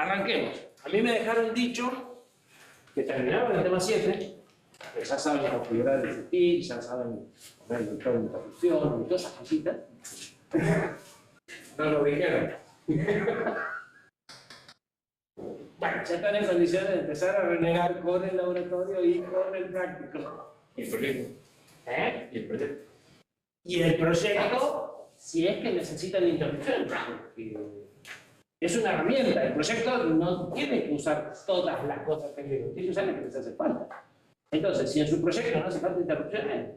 arranquemos. A mí me dejaron dicho que terminaba el tema 7, que ya saben configurar el CTI, ya saben poner el vector de interrupción y todas esas cositas. No lo dijeron. Bueno, ya están en condiciones de empezar a renegar con el laboratorio y con el práctico. ¿Y el proyecto? ¿Eh? ¿Y el proyecto? Y el proyecto, si es que necesitan interrupción, porque es una herramienta. El proyecto no tiene que usar todas las cosas que tiene que usar las que les hace falta. Entonces, si en su proyecto no hace falta interrupciones,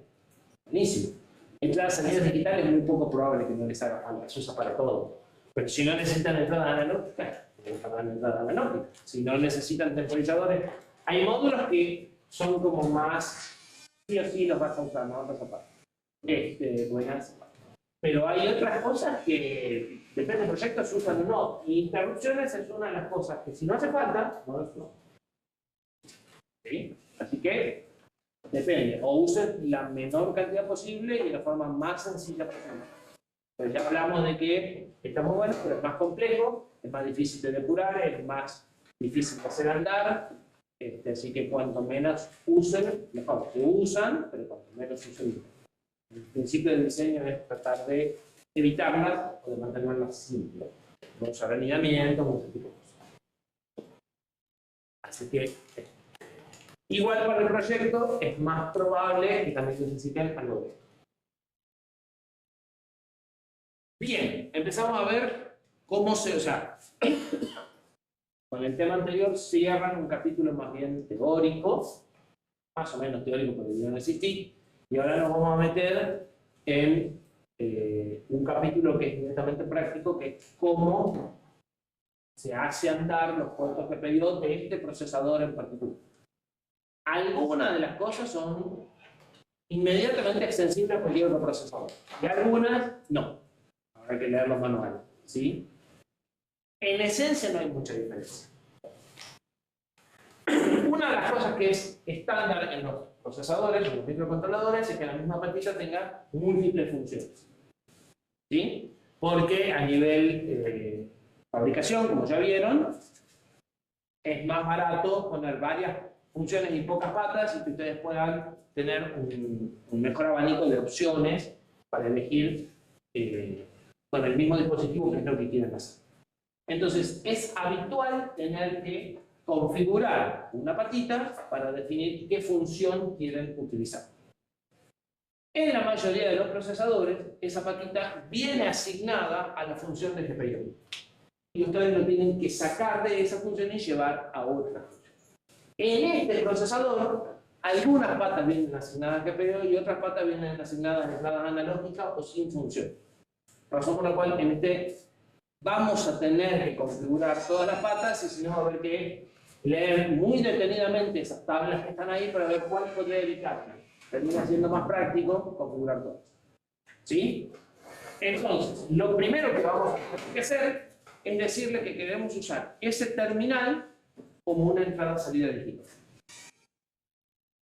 buenísimo. Entradas salidas digitales es muy poco probable que no les haga falta, se usa para todo. Pero si no necesitan entradas analógicas, usan entradas analógicas. Si no necesitan temporizadores, hay módulos que son como más, sí o sí los vas a usar, no vas a zapar. Buenas. Pero hay otras cosas que, depende del proyecto, se usan o no. Y interrupciones es una de las cosas que si no hace falta, no es no. ¿Sí? Así que, depende. O usen la menor cantidad posible y de la forma más sencilla posible. Pues ya hablamos de que está muy bueno, pero es más complejo, es más difícil de depurar, es más difícil de hacer andar. Así que cuanto menos usen, mejor. Se usan, pero cuanto menos usen. El principio del diseño es tratar de evitarlas o de mantenerlas simples. No usar anidamiento, no ese tipo de cosas. Así que, igual para el proyecto, es más probable que también necesiten algo de esto. Bien, empezamos a ver cómo se, o sea, con el tema anterior cierran un capítulo más bien teórico, más o menos teórico porque yo no existí, y ahora nos vamos a meter en un capítulo que es directamente práctico, que es cómo se hace andar los puertos GPIO de este procesador en particular. Algunas de las cosas son inmediatamente extensibles a cualquier otro procesador, y algunas no. Habrá que leer los manuales, ¿sí? En esencia no hay mucha diferencia. Una de las cosas que es estándar en los procesadores, en los microcontroladores, es que la misma patita tenga múltiples funciones. ¿Sí? Porque a nivel fabricación, como ya vieron, es más barato poner varias funciones y pocas patas y que ustedes puedan tener un mejor abanico de opciones para elegir con el mismo dispositivo que es lo que quieren hacer. Entonces, es habitual tener que configurar una patita para definir qué función quieren utilizar. En la mayoría de los procesadores, esa patita viene asignada a la función de GPIO. Y ustedes lo tienen que sacar de esa función y llevar a otra función. En este procesador, algunas patas vienen asignadas a GPIO y otras patas vienen asignadas a entradas analógicas o sin función. Razón por la cual en este vamos a tener que configurar todas las patas y si no va a haber que leer muy detenidamente esas tablas que están ahí para ver cuál podría evitar. Termina siendo más práctico configurar todas. ¿Sí? Entonces, lo primero que vamos a tener que hacer es decirle que queremos usar ese terminal como una entrada-salida digital.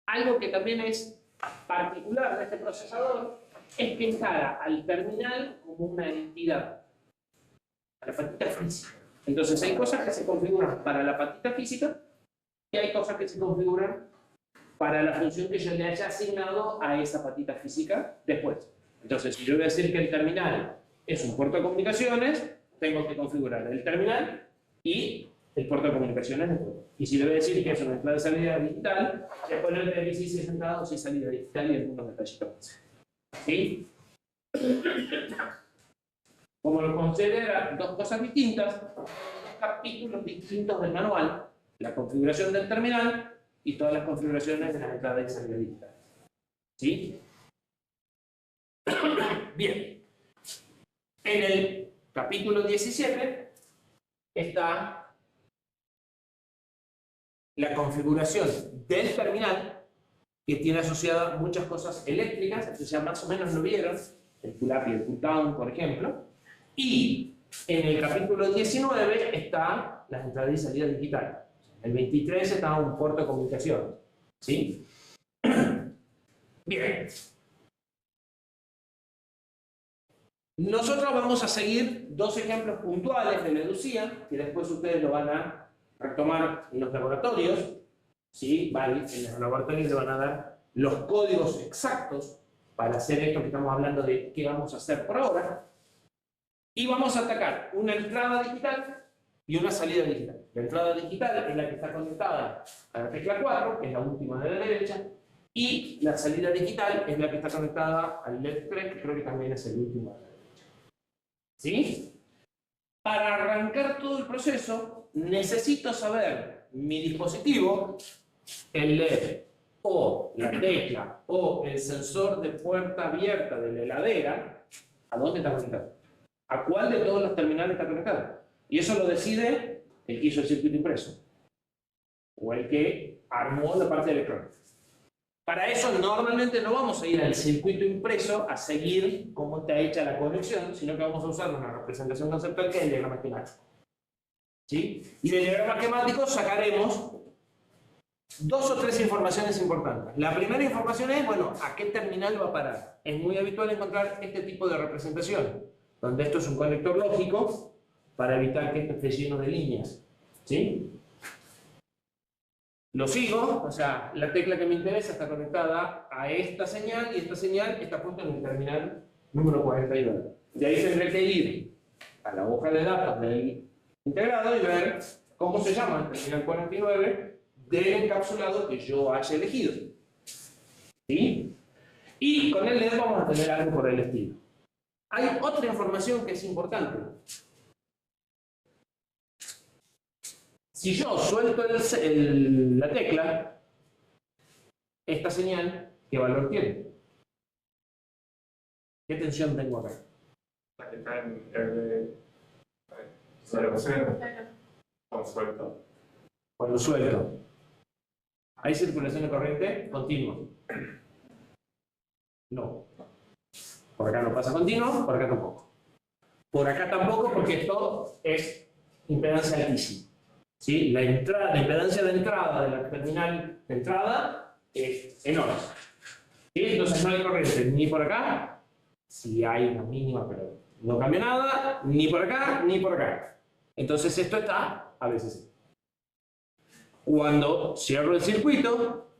Algo que también es particular de este procesador es que encara al terminal como una entidad, a la patita física. Entonces hay cosas que se configuran para la patita física y hay cosas que se configuran para la función que yo le haya asignado a esa patita física después. Entonces, si yo voy a decir que el terminal es un puerto de comunicaciones, tengo que configurar el terminal y el puerto de comunicaciones después. Y si le voy a decir que es una entrada de salida digital, después le voy a decir si es entrada o si es salida digital y algunos detallitos más. ¿Sí? Como lo considera dos cosas distintas, dos capítulos distintos del manual, la configuración del terminal y todas las configuraciones de las entradas y salidas digitales. ¿Sí? Bien. En el capítulo 17 está la configuración del terminal que tiene asociadas muchas cosas eléctricas, entonces ya más o menos lo vieron, el pull-up y el pull-down, por ejemplo. Y en el capítulo 19 está las entradas y salidas digitales. En el 23 está un puerto de comunicación. ¿Sí? Bien. Nosotros vamos a seguir dos ejemplos puntuales de Leducía, que después ustedes lo van a retomar en los laboratorios. ¿Sí? Vale, en los laboratorios le van a dar los códigos exactos para hacer esto que estamos hablando de qué vamos a hacer por ahora. Y vamos a atacar una entrada digital y una salida digital. La entrada digital es la que está conectada a la tecla 4, que es la última de la derecha, y la salida digital es la que está conectada al LED 3, que creo que también es el último de la derecha. ¿Sí? Para arrancar todo el proceso, necesito saber mi dispositivo, el LED, o la tecla, o el sensor de puerta abierta de la heladera, ¿a dónde está conectado? ¿A cuál de todos los terminales está conectado? Y eso lo decide el que hizo el circuito impreso, o el que armó la parte electrónica. Para eso normalmente no vamos a ir al circuito impreso a seguir cómo está hecha la conexión, sino que vamos a usar una representación conceptual que es el diagrama esquemático. ¿Sí? Y del diagrama esquemático sacaremos dos o tres informaciones importantes. La primera información es, bueno, ¿a qué terminal va a parar? Es muy habitual encontrar este tipo de representación, donde esto es un conector lógico para evitar que esto esté lleno de líneas. ¿Sí? Lo sigo, o sea, la tecla que me interesa está conectada a esta señal y esta señal está puesta en el terminal número 49. De ahí tendré que ir a la hoja de datos del integrado y ver cómo se llama el terminal 49 del encapsulado que yo haya elegido. ¿Sí? Y con el LED vamos a tener algo por el estilo. Hay otra información que es importante. Si yo suelto la tecla, esta señal, ¿qué valor tiene? ¿Qué tensión tengo acá? La que está en R 0,0. Cuando suelto. Cuando suelto. ¿Hay circulación de corriente continua? No. Por acá no pasa continuo, por acá tampoco. Por acá tampoco porque esto es impedancia altísima. ¿Sí? La impedancia de entrada de la terminal de entrada es enorme. ¿Sí? Entonces no hay corriente ni por acá, si hay una mínima, pero no cambia nada, ni por acá, ni por acá. Entonces esto está a veces sí. Cuando cierro el circuito,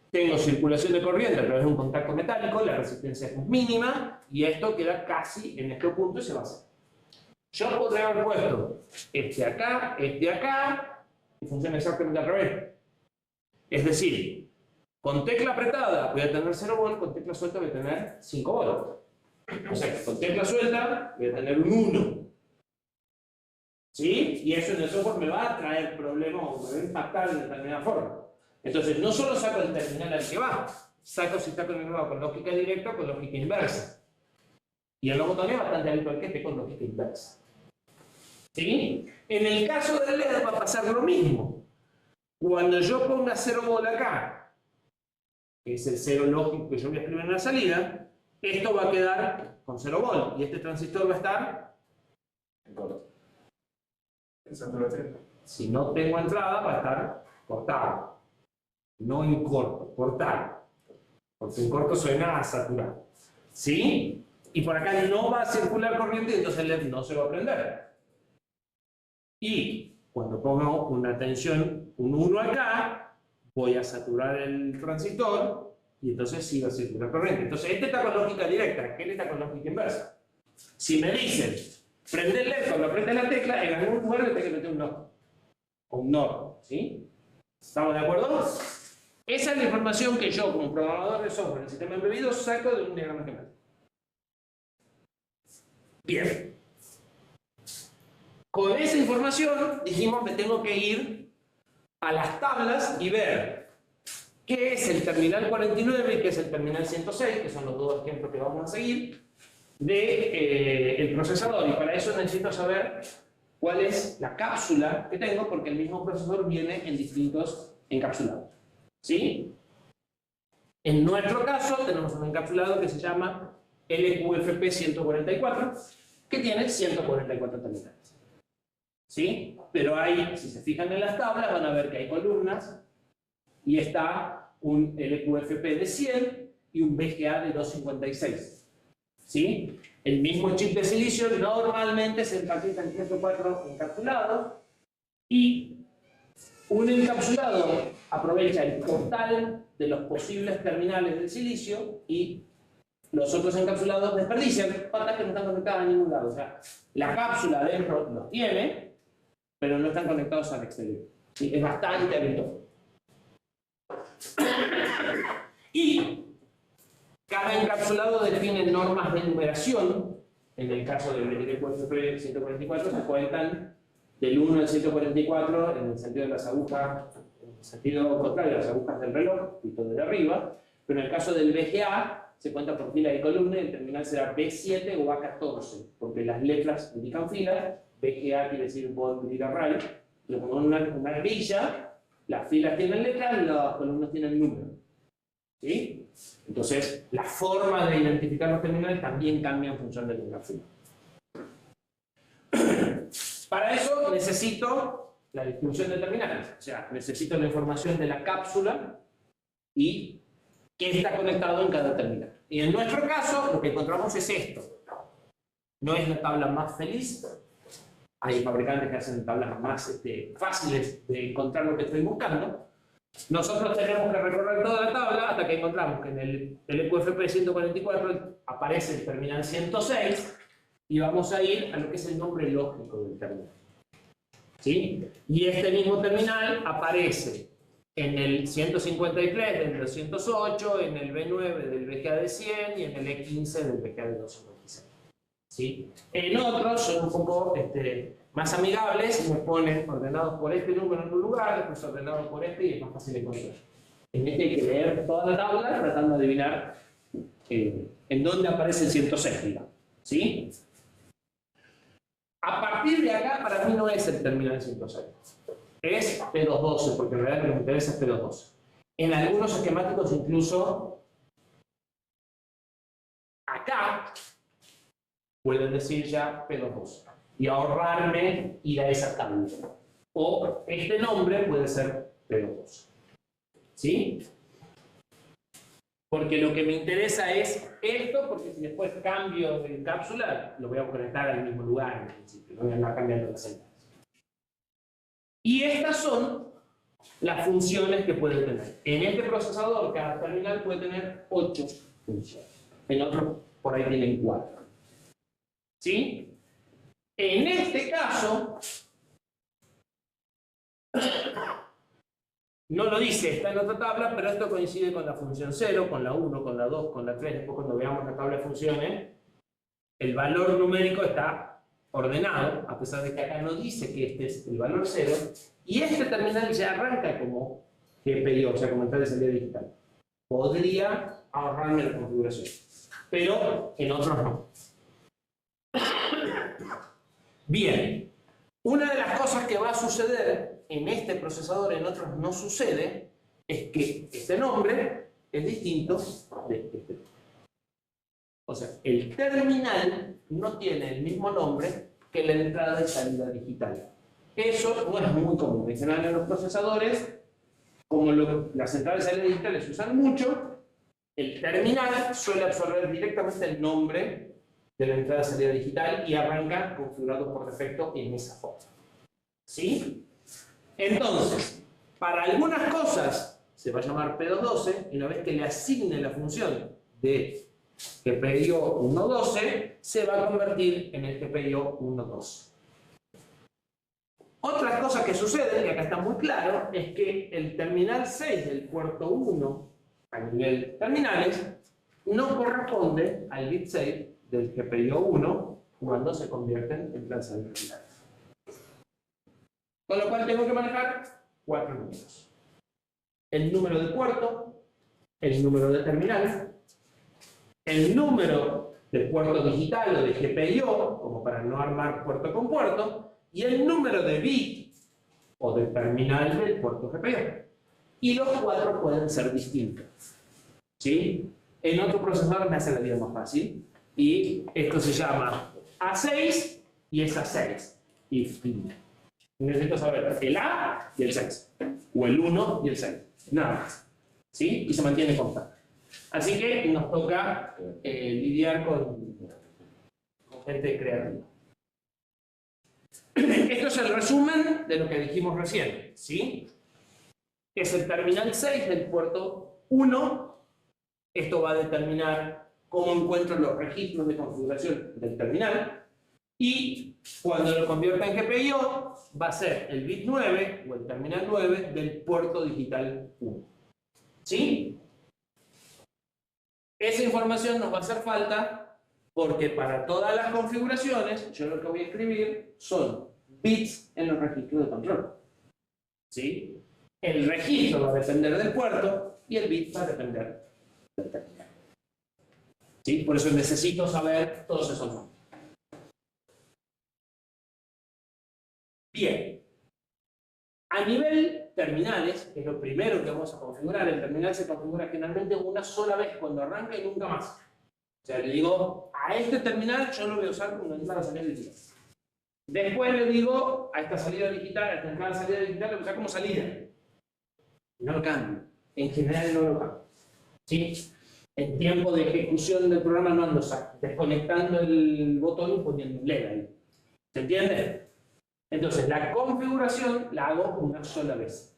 tengo circulación de corriente a través de un contacto metálico, la resistencia es mínima, y esto queda casi en este punto y se va a hacer. Yo podría haber puesto este acá, y funciona exactamente al revés. Es decir, con tecla apretada voy a tener 0 volt, con tecla suelta voy a tener 5 volt. O sea, con tecla suelta voy a tener un 1. ¿Sí? Y eso en el software me va a traer problemas o me va a impactar de determinada forma. Entonces, no solo saco el terminal al que va, saco si está conectado con lógica directa o con lógica inversa. Y en los botones es bastante habitual que esté con lógica inversa. ¿Sí? En el caso del LED va a pasar lo mismo. Cuando yo ponga 0 volt acá, que es el 0 lógico que yo voy a escribir en la salida, esto va a quedar con 0 volt y este transistor va a estar En corto. En saturación. Si no tengo entrada, va a estar cortado. No en corto, cortado. Porque en corto suena saturado. ¿Sí? Y por acá no va a circular corriente y entonces el LED no se va a prender. Y cuando pongo una tensión, un 1 acá, voy a saturar el transistor y entonces sí va a circular corriente. Entonces este está con lógica directa, aquel está con lógica inversa. Si me dicen, prende el LED cuando apriete la tecla, en algún lugar le tengo que meter un no. O un no. ¿Sí? ¿Estamos de acuerdo? Esa es la información que yo, como programador de software en sistema embebido, saco de un diagrama esquemático. Bien. Con esa información, dijimos, me tengo que ir a las tablas y ver qué es el terminal 49 y qué es el terminal 106, que son los dos ejemplos que vamos a seguir, del procesador. Y para eso necesito saber cuál es la cápsula que tengo, porque el mismo procesador viene en distintos encapsulados. ¿Sí? En nuestro caso tenemos un encapsulado que se llama LQFP 144, que tiene 144 terminales. ¿Sí? Pero ahí, si se fijan en las tablas, van a ver que hay columnas y está un LQFP de 100 y un BGA de 256. ¿Sí? El mismo chip de silicio normalmente se empaqueta en 3 o 4 encapsulados y un encapsulado aprovecha el total de los posibles terminales del silicio y los otros encapsulados desperdician patas que no están conectadas a ningún lado. O sea, la cápsula adentro los tiene, pero no están conectados al exterior. ¿Sí? Es bastante habitual. Y cada encapsulado define normas de numeración. En el caso del LQFP 144 se cuentan del 1 al 144 en el sentido de las agujas, en el sentido contrario, las agujas del reloj, visto de arriba, pero en el caso del BGA se cuenta por fila de columna y el terminal será B7 o A14, porque las letras indican filas, BGA quiere decir Bond Grid Array, pero como una grilla, las filas tienen letras y las columnas tienen números. ¿Sí? Entonces, la forma de identificar los terminales también cambia en función del encapsulado. Para eso necesito la distribución de terminales, o sea, necesito la información de la cápsula y qué está conectado en cada terminal. Y en nuestro caso, lo que encontramos es esto. No es la tabla más feliz. Hay fabricantes que hacen tablas más fáciles de encontrar lo que estoy buscando. Nosotros tenemos que recorrer toda la tabla hasta que encontramos que en el LQFP 144 aparece el terminal 106 y vamos a ir a lo que es el nombre lógico del terminal. ¿Sí? Y este mismo terminal aparece en el 153 del 208, en el B9 del BGA de 100 y en el E15 del BGA de 256. ¿Sí? En otros son un poco más amigables y me ponen ordenados por este número en un lugar, después ordenados por este y es más fácil de encontrar. En este hay que leer toda la tabla tratando de adivinar en dónde aparece el 106, digamos. ¿Sí? A partir de acá, para mí no es el terminal 106. Es P212, porque en realidad lo que me interesa es P212. En algunos esquemáticos incluso acá pueden decir ya P212 y ahorrarme ir a esa tabla. O este nombre puede ser P212. ¿Sí? Porque lo que me interesa es esto, porque si después cambio de cápsula, lo voy a conectar al mismo lugar en principio, no voy a andar cambiando las celdas. Y estas son las funciones que puede tener. En este procesador, cada terminal puede tener 8 funciones. En otros, por ahí tienen 4. ¿Sí? En este caso, no lo dice, está en otra tabla, pero esto coincide con la función 0, con la 1, con la 2, con la 3. Después cuando veamos la tabla de funciones, el valor numérico está ordenado, a pesar de que acá no dice que este es el valor 0, y este terminal ya arranca como GPIO, o sea, como entrada de salida digital. Podría ahorrarme la configuración, pero en otros no. Bien, una de las cosas que va a suceder en este procesador, en otros no sucede, es que este nombre es distinto de este nombre. O sea, el terminal no tiene el mismo nombre que la entrada y salida digital. Eso no es muy común. En general en los procesadores, como las entradas y salidas digitales se usan mucho, el terminal suele absorber directamente el nombre de la entrada y salida digital y arranca configurado por defecto en esa forma. ¿Sí? Entonces, para algunas cosas se va a llamar P212 y una vez que le asigne la función de GPIO 1.12, se va a convertir en el GPIO 1.12. Otra cosa que sucede, y acá está muy claro, es que el terminal 6 del puerto 1 a nivel terminales no corresponde al bit 6 del GPIO 1 cuando se convierten en transables terminales. Con lo cual tengo que manejar 4 números. El número de puerto, el número de terminal, el número de puerto digital o de GPIO, como para no armar puerto con puerto, y el número de bit o de terminal del puerto GPIO. Y los 4 pueden ser distintos. ¿Sí? En otro procesador me hace la vida más fácil, y esto se llama A6 y es A6. Y necesito saber el A y el 6, o el 1 y el 6, nada más. ¿Sí? Y se mantiene constante. Así que nos toca lidiar con gente creativa. Esto es el resumen de lo que dijimos recién, ¿sí? Es el terminal 6 del puerto 1. Esto va a determinar cómo encuentro los registros de configuración del terminal. Y cuando lo convierta en GPIO, va a ser el bit 9 o el terminal 9 del puerto digital 1. ¿Sí? Esa información nos va a hacer falta porque para todas las configuraciones, yo lo que voy a escribir son bits en los registros de control. ¿Sí? El registro va a depender del puerto y el bit va a depender del terminal. ¿Sí? Por eso necesito saber todos esos nombres. Bien. A nivel terminales, que es lo primero que vamos a configurar, el terminal se configura generalmente una sola vez cuando arranca y nunca más. O sea, le digo, a este terminal yo lo voy a usar como entrada salida digital. Después le digo, a esta salida digital, a esta entrada salida digital, lo voy a usar como salida. No lo cambio. En general no lo cambio. ¿Sí? En tiempo de ejecución del programa no ando desconectando el botón y poniendo un LED ahí. ¿Se entiende? Entonces, la configuración la hago una sola vez.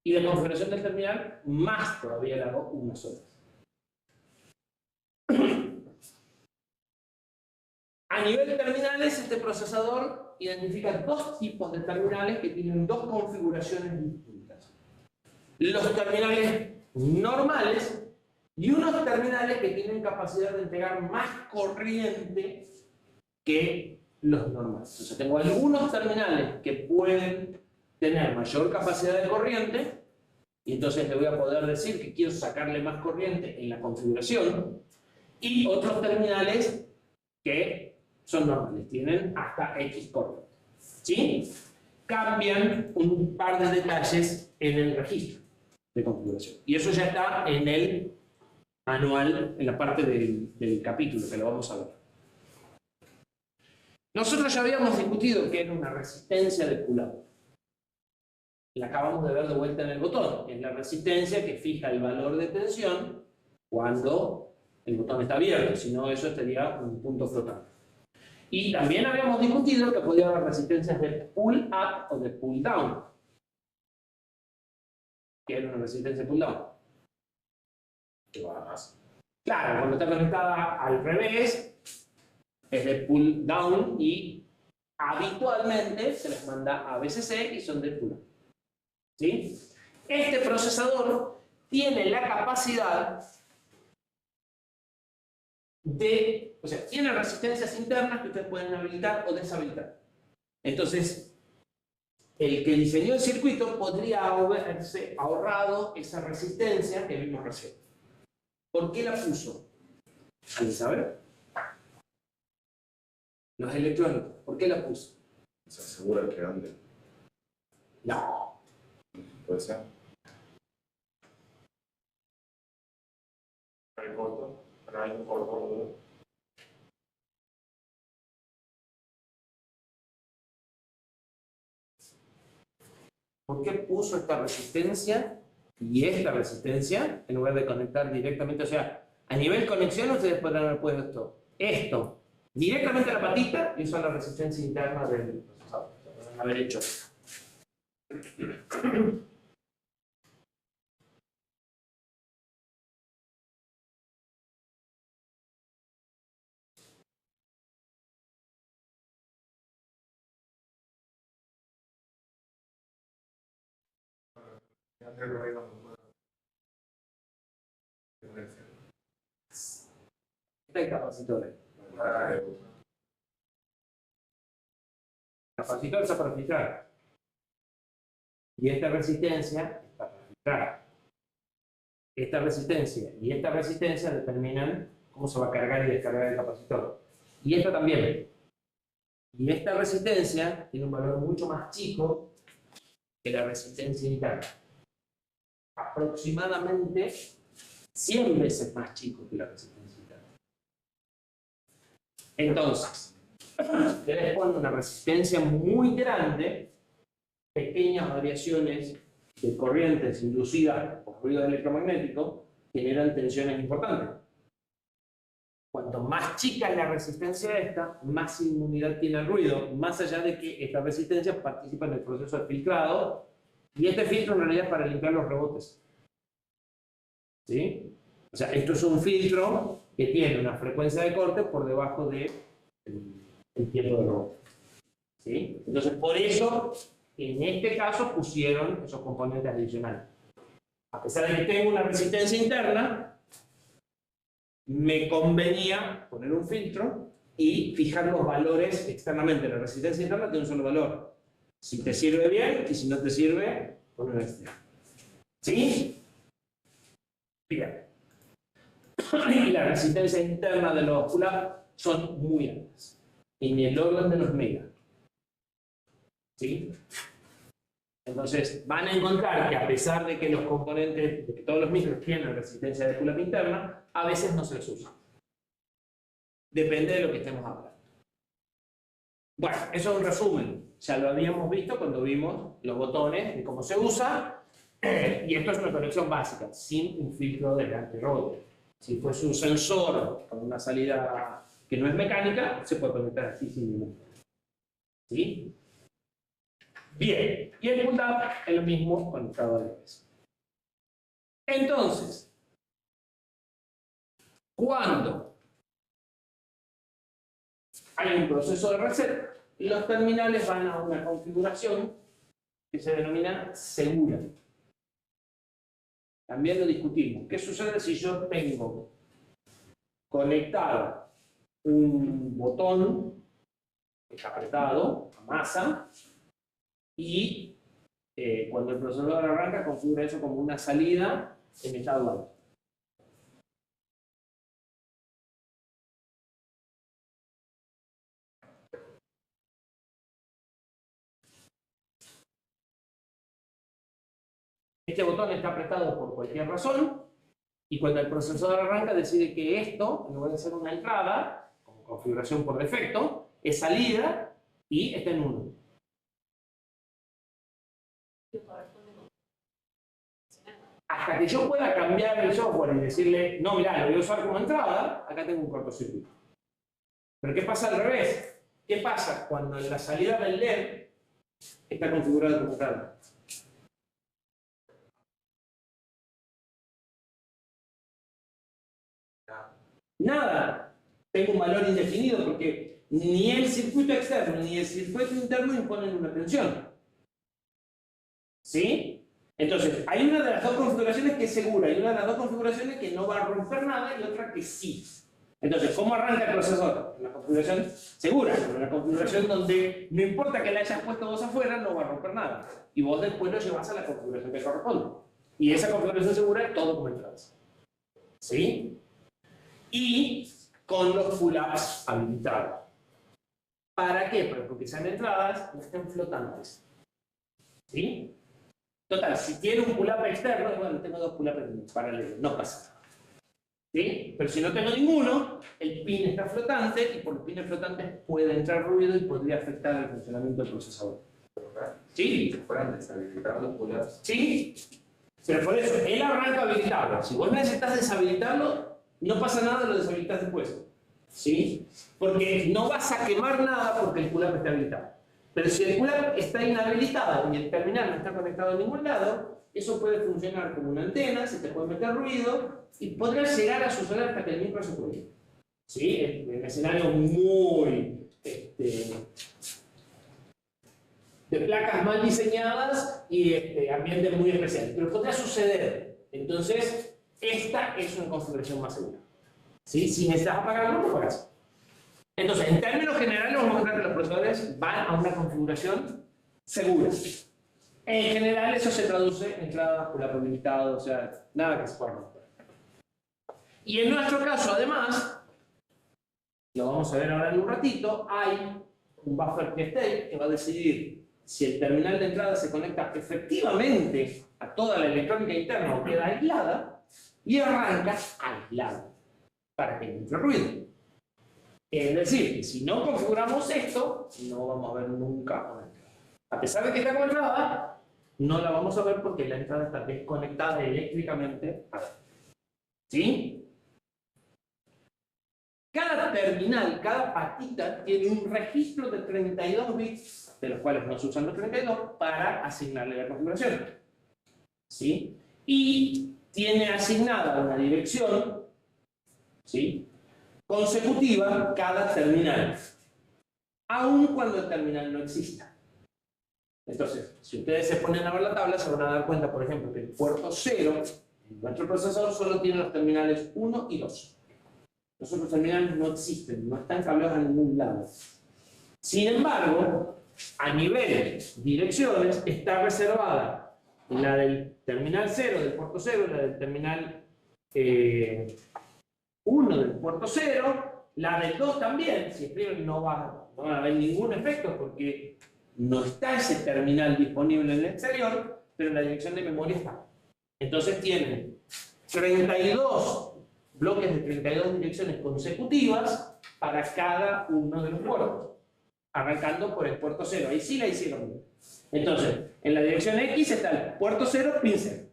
Y la configuración del terminal, más todavía la hago una sola vez. A nivel de terminales, este procesador identifica dos tipos de terminales que tienen dos configuraciones distintas. Los terminales normales y unos terminales que tienen capacidad de entregar más corriente que los normales. Entonces tengo algunos terminales que pueden tener mayor capacidad de corriente y entonces le voy a poder decir que quiero sacarle más corriente en la configuración, y otros terminales que son normales, tienen hasta X corriente. ¿Sí? Cambian un par de detalles en el registro de configuración. Y eso ya está en el manual, en la parte del capítulo, que lo vamos a ver. Nosotros ya habíamos discutido que era una resistencia de pull-up. La acabamos de ver de vuelta en el botón. Es la resistencia que fija el valor de tensión cuando el botón está abierto. Si no, eso sería un punto flotante. Y también habíamos discutido que podía haber resistencias de pull-up o de pull-down. ¿Qué es una resistencia de pull-down? ¿Qué vas? Claro, cuando está conectada al revés, es de pull-down y habitualmente se les manda a VCC y son de pull-up. ¿Sí? Este procesador tiene la capacidad de, o sea, tiene resistencias internas que ustedes pueden habilitar o deshabilitar. Entonces, el que diseñó el circuito podría haberse ahorrado esa resistencia que vimos recién. ¿Por qué la puso? ¿Alguien sabe? Los electrónicos, ¿por qué la puso? Se asegura que ande. No. Puede ser. Hay corto, pero hay un corto. ¿Por qué puso esta resistencia y esta resistencia en lugar de conectar directamente? O sea, a nivel conexión ustedes podrán haber puesto esto directamente a la patita y usar la resistencia interna del procesador. Podrán haber hecho eso. Hacer ruido. Este capacitor. Capacitor está para filtrar. Y esta resistencia está para filtrar. Esta resistencia y esta resistencia determinan cómo se va a cargar y descargar el capacitor. Y esta también. Y esta resistencia tiene un valor mucho más chico que la resistencia interna. Aproximadamente 100 veces más chico que la resistencia interna. Entonces, ustedes ponen una resistencia muy grande, pequeñas variaciones de corrientes inducidas por ruido electromagnético generan tensiones importantes. Cuanto más chica es la resistencia esta, más inmunidad tiene al ruido, más allá de que esta resistencia participa en el proceso de filtrado, y este filtro en realidad es para limpiar los rebotes. ¿Sí? O sea, esto es un filtro que tiene una frecuencia de corte por debajo del tiempo de rebote. ¿Sí? Entonces, por eso, en este caso, pusieron esos componentes adicionales. A pesar de que tengo una resistencia interna, me convenía poner un filtro y fijar los valores externamente. La resistencia interna tiene un solo valor. Si te sirve bien, y si no te sirve, pon un externo. ¿Sí? Bien. Y la resistencia interna de los pull-up son muy altas. En el orden de los megas. ¿Sí? Entonces, van a encontrar que a pesar de que los componentes, de que todos los micros tienen resistencia de pull-up interna, a veces no se les usa. Depende de lo que estemos hablando. Bueno, eso es un resumen. Ya lo habíamos visto cuando vimos los botones y cómo se usa. Y esto es una conexión básica, sin un filtro de antirrote. Si fuese un sensor con una salida que no es mecánica, se puede conectar así sin ningún problema. ¿Sí? Bien, y el pull-up es lo mismo conectado al revés. Entonces, cuando hay un proceso de reset, los terminales van a una configuración que se denomina segura. También lo discutimos. ¿Qué sucede si yo tengo conectado un botón que está apretado a masa y cuando el procesador arranca configura eso como una salida en estado alto? Este botón está apretado por cualquier razón y cuando el procesador arranca decide que esto, en lugar de ser una entrada, como configuración por defecto, es salida y está en 1. Hasta que yo pueda cambiar el software y decirle, no, mirá, lo voy a usar como entrada, acá tengo un cortocircuito. Pero ¿qué pasa al revés? ¿Qué pasa cuando la salida del LED está configurada como entrada? Nada. Tengo un valor indefinido porque ni el circuito externo ni el circuito interno imponen una tensión. ¿Sí? Entonces, hay una de las dos configuraciones que es segura y una de las dos configuraciones que no va a romper nada y otra que sí. Entonces, ¿cómo arranca el procesador? Una configuración segura, una configuración donde no importa que le hayas puesto vos afuera, no va a romper nada. Y vos después lo llevas a la configuración que corresponde. Y esa configuración segura es todo como entradas. ¿Sí? Y con los pull-ups habilitados. ¿Para qué? Porque sean entradas no estén flotantes. ¿Sí? Total, si tiene un pull-up externo, bueno, tengo dos pull-ups paralelos, no pasa nada. ¿Sí? Pero si no tengo ninguno, el pin está flotante y por los pines flotantes puede entrar ruido y podría afectar el funcionamiento del procesador. ¿Sí? Si fueran deshabilitar los pull-ups. ¿Sí? Pero por eso, él arranca habilitado. Si vos necesitas deshabilitarlo, no pasa nada, lo deshabilitas después. ¿Sí? Porque no vas a quemar nada porque el pull-up está habilitado. Pero si el pull-up está inhabilitado y el terminal no está conectado a ningún lado, eso puede funcionar como una antena, se te puede meter ruido y podría llegar a suceder hasta que el micro se cuelgue. ¿Sí? En escenarios muy de placas mal diseñadas y ambientes muy especiales. Pero podría suceder. Entonces, esta es una configuración más segura. ¿Sí? Si necesitas apagarlo, lo pagas. Entonces, en términos generales, vamos a encontrar que los procesadores van a una configuración segura. En general, eso se traduce en entrada, pull-up habilitado, o sea, nada que se pueda romper. Y en nuestro caso, además, lo vamos a ver ahora en un ratito, hay un buffer state que va a decidir si el terminal de entrada se conecta efectivamente a toda la electrónica interna o queda aislada, y arranca aislado para que entre ruido. Es decir, que si no configuramos esto, no vamos a ver nunca una entrada. A pesar de que está conectada, no la vamos a ver porque la entrada está desconectada eléctricamente. ¿Sí? Cada terminal, cada patita tiene un registro de 32 bits, de los cuales no se usan los 32, para asignarle la configuración. ¿Sí? Y tiene asignada una dirección, ¿sí?, consecutiva cada terminal, aun cuando el terminal no exista. Entonces, si ustedes se ponen a ver la tabla, se van a dar cuenta, por ejemplo, que el puerto 0 en nuestro procesador solo tiene los terminales 1 y 2. Los otros terminales no existen, no están cableados a ningún lado. Sin embargo, a nivel direcciones está reservada la del terminal 0 del puerto 0, la del terminal 1 del puerto 0, la del 2 también. Si escriben no va a haber ningún efecto porque no está ese terminal disponible en el exterior, pero en la dirección de memoria está. Entonces tienen 32 bloques de 32 direcciones consecutivas para cada uno de los puertos, arrancando por el puerto 0. Ahí sí la hicieron bien. Entonces, en la dirección X está el puerto 0, pin 0.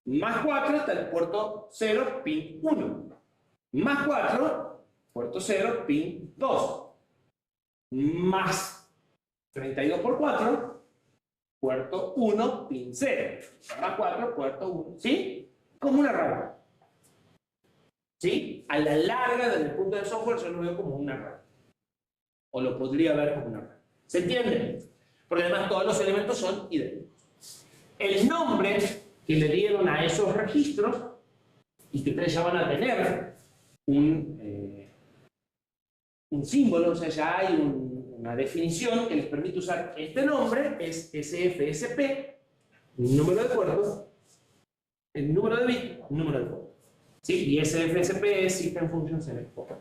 Más 4 está el puerto 0, pin 1. Más 4, puerto 0, pin 2. Más 32 por 4, puerto 1, pin 0. Más 4, puerto 1. ¿Sí? Como una rama. ¿Sí? A la larga, desde el punto de software, yo lo veo como una rama. O lo podría ver como una rama. ¿Se entiende? Porque además todos los elementos son idénticos. El nombre que le dieron a esos registros, y que ustedes ya van a tener un símbolo, o sea, ya hay una definición que les permite usar este nombre, es SFSP, número de puertos, el número de bit, número de puertos. ¿Sí? Y SFSP es System Function Select Port.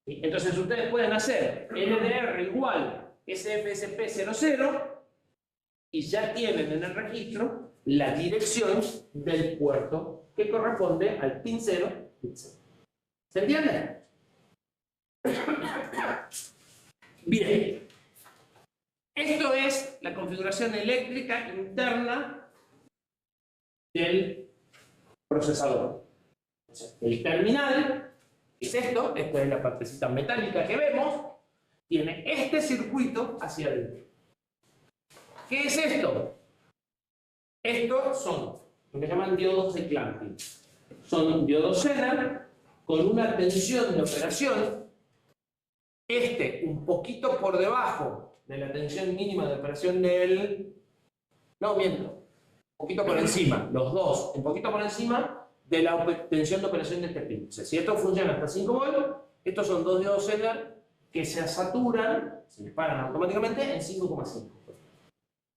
¿Sí? Entonces ustedes pueden hacer LDR igual SFSP00 y ya tienen en el registro la dirección del puerto que corresponde al pin 0, pin 0. ¿Se entiende? Bien. Esto es la configuración eléctrica interna del procesador. El terminal, que es esto, esta es la partecita metálica que vemos, tiene este circuito hacia adentro. ¿Qué es esto? Estos son lo que llaman diodos de clamping. Son diodos Zener con una tensión de operación, un poquito por debajo de la tensión mínima de operación del... No, miento. Un poquito por encima, los dos, un poquito por encima de la tensión de operación de este pin. O sea, si esto funciona hasta 5 volts, estos son dos diodos Zener que se saturan, se disparan automáticamente en 5,5.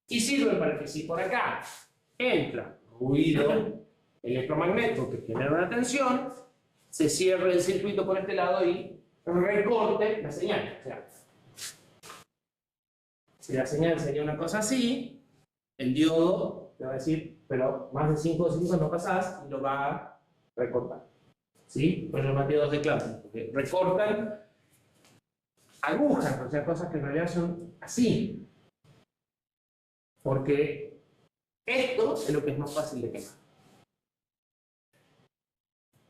Y sirven para que si por acá entra ruido electromagnético que genera una tensión, se cierre el circuito por este lado y recorte la señal. O sea, si la señal sería una cosa así, el diodo te va a decir, pero más de 5,5 no pasás, y lo va a recortar. ¿Sí? Pues los diodos de clamping, porque recortan agujas, o sea, cosas que en realidad son así. Porque esto es lo que es más fácil de quemar.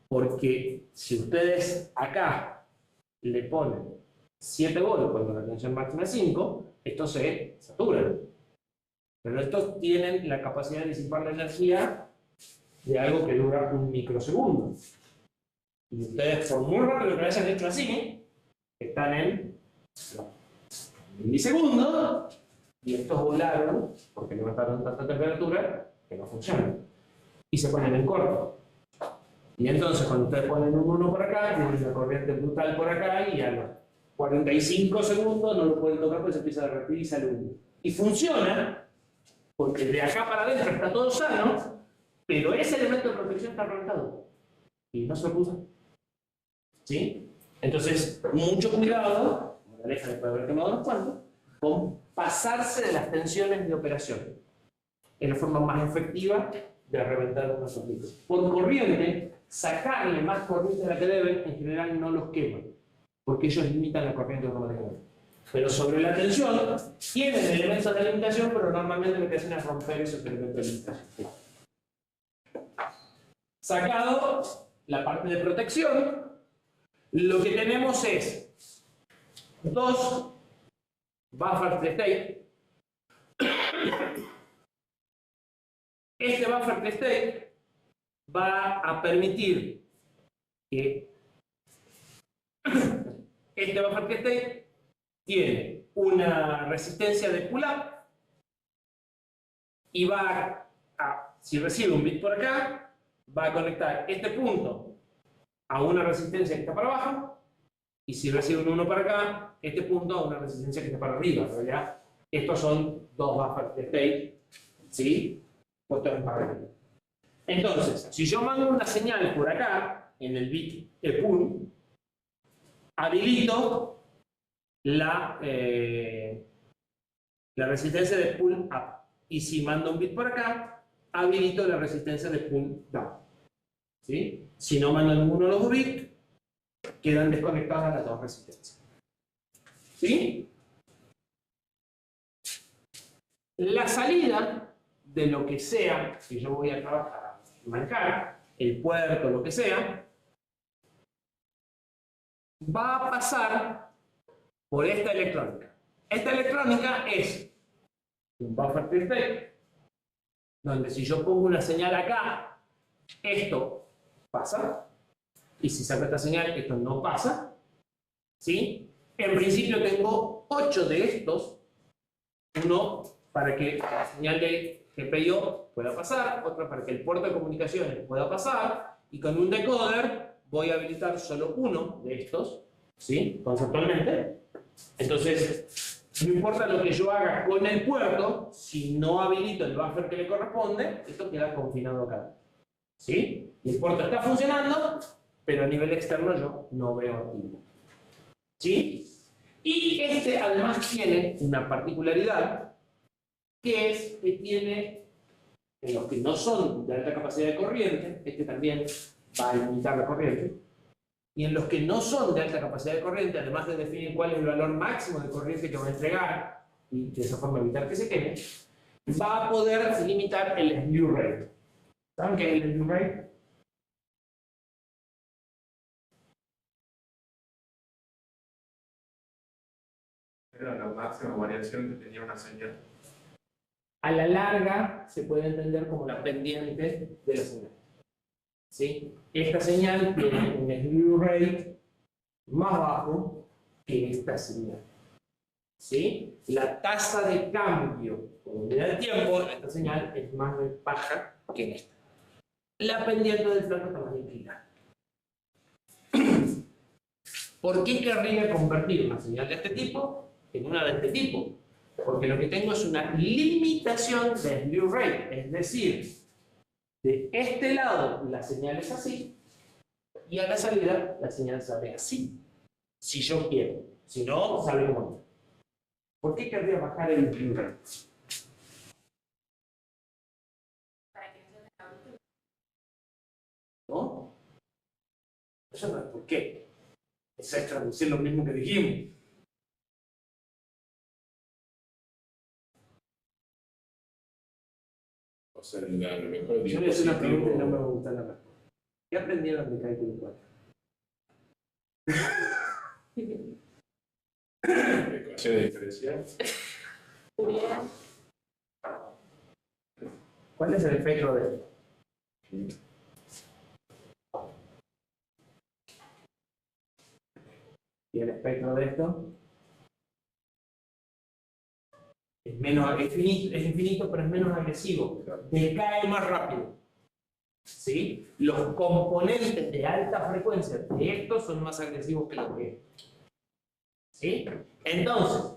Porque si ustedes acá le ponen 7 volts cuando la tensión máxima es 5, estos se saturan. Pero estos tienen la capacidad de disipar la energía de algo que dura un microsegundo. Y ustedes, por muy rápido que lo hayan hecho así, están en milisegundos, y estos volaron porque levantaron tanta temperatura que no funcionan. Y se ponen en corto. Y entonces, cuando ustedes ponen un 1 por acá, tienen una corriente brutal por acá, y a los 45 segundos no lo pueden tocar porque se empieza a derretir y sale humo. Y funciona, porque de acá para adentro está todo sano, pero ese elemento de protección está reventado. Y no se lo usa. ¿Sí? Entonces, mucho cuidado, Aleja le puede haber quemado unos cuantos, con pasarse de las tensiones de operación. Es la forma más efectiva de reventar unos circuitos. Por corriente, sacarle más corriente de la que deben, en general no los queman, porque ellos limitan la corriente automáticamente. Pero sobre la tensión, tienen elementos de limitación, pero normalmente lo que hacen es romper esos elementos de limitación. Sacado la parte de protección, lo que tenemos es dos buffers de state. Este buffer de state va a permitir que este buffer de state tiene una resistencia de pull-up y va a, si recibe un bit por acá, va a conectar este punto a una resistencia que está para abajo, y si recibe un 1 para acá, este punto a una resistencia que está para arriba. ¿No? ¿Ya? Estos son dos buffers de state, ¿sí? Puestos en paralelo. Entonces, si yo mando una señal por acá, en el bit pull, habilito la resistencia de pull up. Y si mando un bit por acá, habilito la resistencia de pull down. ¿Sí? Si no mando ninguno de los dos bits, quedan desconectadas las dos resistencias. ¿Sí? La salida de lo que sea que yo voy a trabajar, marcar, el puerto, lo que sea, va a pasar por esta electrónica. Esta electrónica es un buffer de state, donde si yo pongo una señal acá, esto pasa, y si saco esta señal, esto no pasa, ¿sí? En principio tengo 8 de estos, uno para que la señal de GPIO pueda pasar, otro para que el puerto de comunicaciones pueda pasar, y con un decoder voy a habilitar solo uno de estos, ¿sí? Conceptualmente. Entonces, no importa lo que yo haga con el puerto, si no habilito el buffer que le corresponde, esto queda confinado acá. ¿Sí? Y el puerto está funcionando, pero a nivel externo yo no veo activo. ¿Sí? Y este además tiene una particularidad, que es que tiene, en los que no son de alta capacidad de corriente, este también va a limitar la corriente, y en los que no son de alta capacidad de corriente, además de definir cuál es el valor máximo de corriente que va a entregar, y de esa forma evitar que se queme, va a poder limitar el slew rate. ¿Saben qué es el slew rate? Era la máxima variación que tenía una señal. A la larga se puede entender como la pendiente de la señal. ¿Sí? Esta señal tiene un slew rate más bajo que esta señal. ¿Sí? La tasa de cambio con unidad de tiempo en esta señal es más baja que en esta. La pendiente del flanco está más inclinada. ¿Por qué querría convertir una señal de este tipo en una de este tipo? Porque lo que tengo es una limitación de slew rate, es decir, de este lado la señal es así y a la salida la señal sale así, si yo quiero, si no, sale como no. ¿Por qué querría bajar el slew rate? ¿No? Eso no es por qué. Esa es traducir lo mismo que dijimos. O sea, a lo mejor el Yo le hice una pregunta y no me dispositivo... gusta la respuesta. ¿Qué aprendieron de cálculo 4? Ecuaciones diferenciales. ¿Cuál es el efecto de esto? Y el espectro de esto es infinito, pero es menos agresivo. Decae más rápido. ¿Sí? Los componentes de alta frecuencia de estos son más agresivos que los de estos. ¿Sí? Entonces,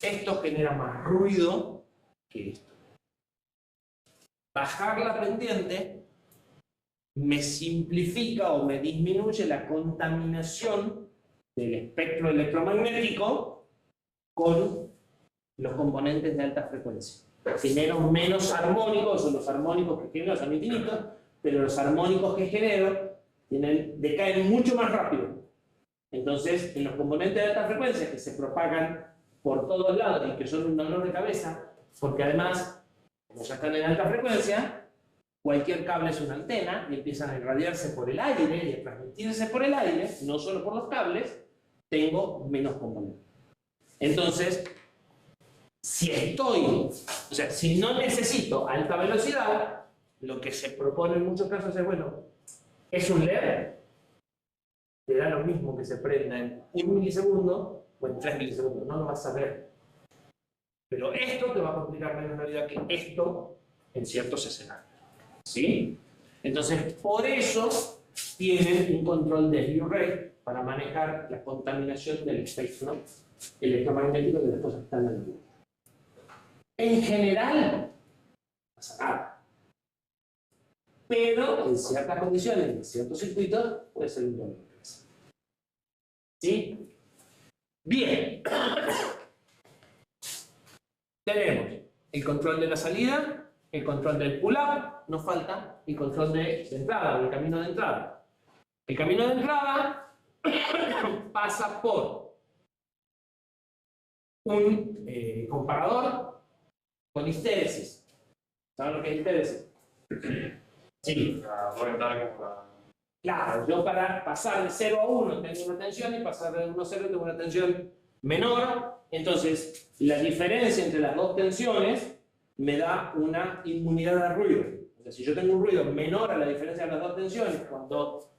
esto genera más ruido que esto. Bajar la pendiente me simplifica o me disminuye la contaminación del espectro electromagnético con los componentes de alta frecuencia. Genero menos armónicos, o los armónicos que genero son infinitos, pero los armónicos que genero decaen mucho más rápido. Entonces, en los componentes de alta frecuencia que se propagan por todos lados y que son un dolor de cabeza, porque además, como ya están en alta frecuencia, cualquier cable es una antena y empiezan a irradiarse por el aire y a transmitirse por el aire, no solo por los cables, tengo menos componentes. Entonces, si no necesito alta velocidad, lo que se propone en muchos casos es, bueno, es un LED, te da lo mismo que se prenda en 1 milisegundo o en 3 milisegundos, no lo vas a ver. Pero esto te va a complicar menos la vida que esto en ciertos escenarios. ¿Sí? Entonces, por eso tienen un control de slew rate para manejar la contaminación del espectro electromagnético de las cosas que están en el mundo. En general, no pasa nada. Pero en ciertas condiciones, en ciertos circuitos, puede ser un dolor de cabeza. ¿Sí? Bien. Tenemos el control de la salida, el control del pull-up, nos falta el control de entrada, del camino de entrada. El camino de entrada pasa por un comparador con histéresis. ¿Saben lo que es histéresis? Sí. Claro, yo para pasar de 0 a 1 tengo una tensión y pasar de 1 a 0 tengo una tensión menor. Entonces, la diferencia entre las dos tensiones me da una inmunidad al ruido. O sea, si yo tengo un ruido menor a la diferencia de las dos tensiones, cuando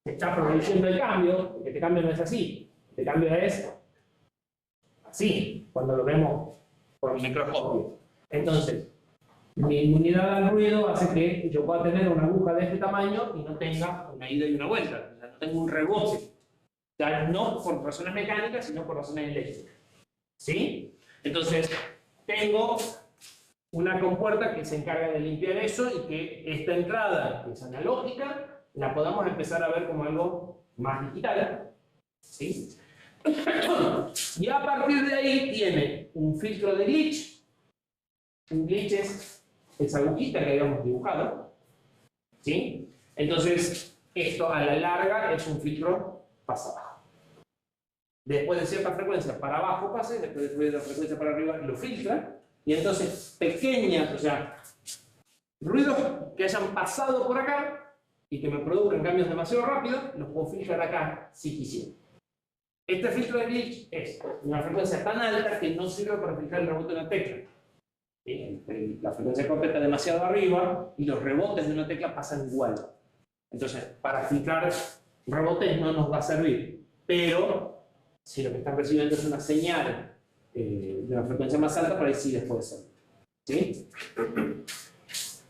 se está produciendo el cambio, porque este cambio no es así, este cambio es así, cuando lo vemos por el microscopio. Entonces, mi inmunidad al ruido hace que yo pueda tener una aguja de este tamaño y no tenga una ida y una vuelta, o sea, no tengo un rebote. O sea, no por razones mecánicas, sino por razones eléctricas. ¿Sí? Entonces, tengo una compuerta que se encarga de limpiar eso y que esta entrada, que es analógica, la podamos empezar a ver como algo más digital. ¿Sí? Y a partir de ahí tiene un filtro de glitch. Un glitch es esa agujita que habíamos dibujado. ¿Sí? Entonces, esto a la larga es un filtro pasa abajo. Después de cierta frecuencia para abajo pasa y después de la frecuencia para arriba lo filtra. Y entonces pequeñas, o sea, ruidos que hayan pasado por acá y que me produzcan cambios demasiado rápidos, los puedo filtrar acá si quisiera. Este filtro de glitch es una frecuencia tan alta que no sirve para filtrar el rebote de una tecla. La frecuencia corta está demasiado arriba y los rebotes de una tecla pasan igual. Entonces, para filtrar rebotes no nos va a servir. Pero, si lo que están recibiendo es una señal de una frecuencia más alta, por ahí sí les puede servir. ¿Sí?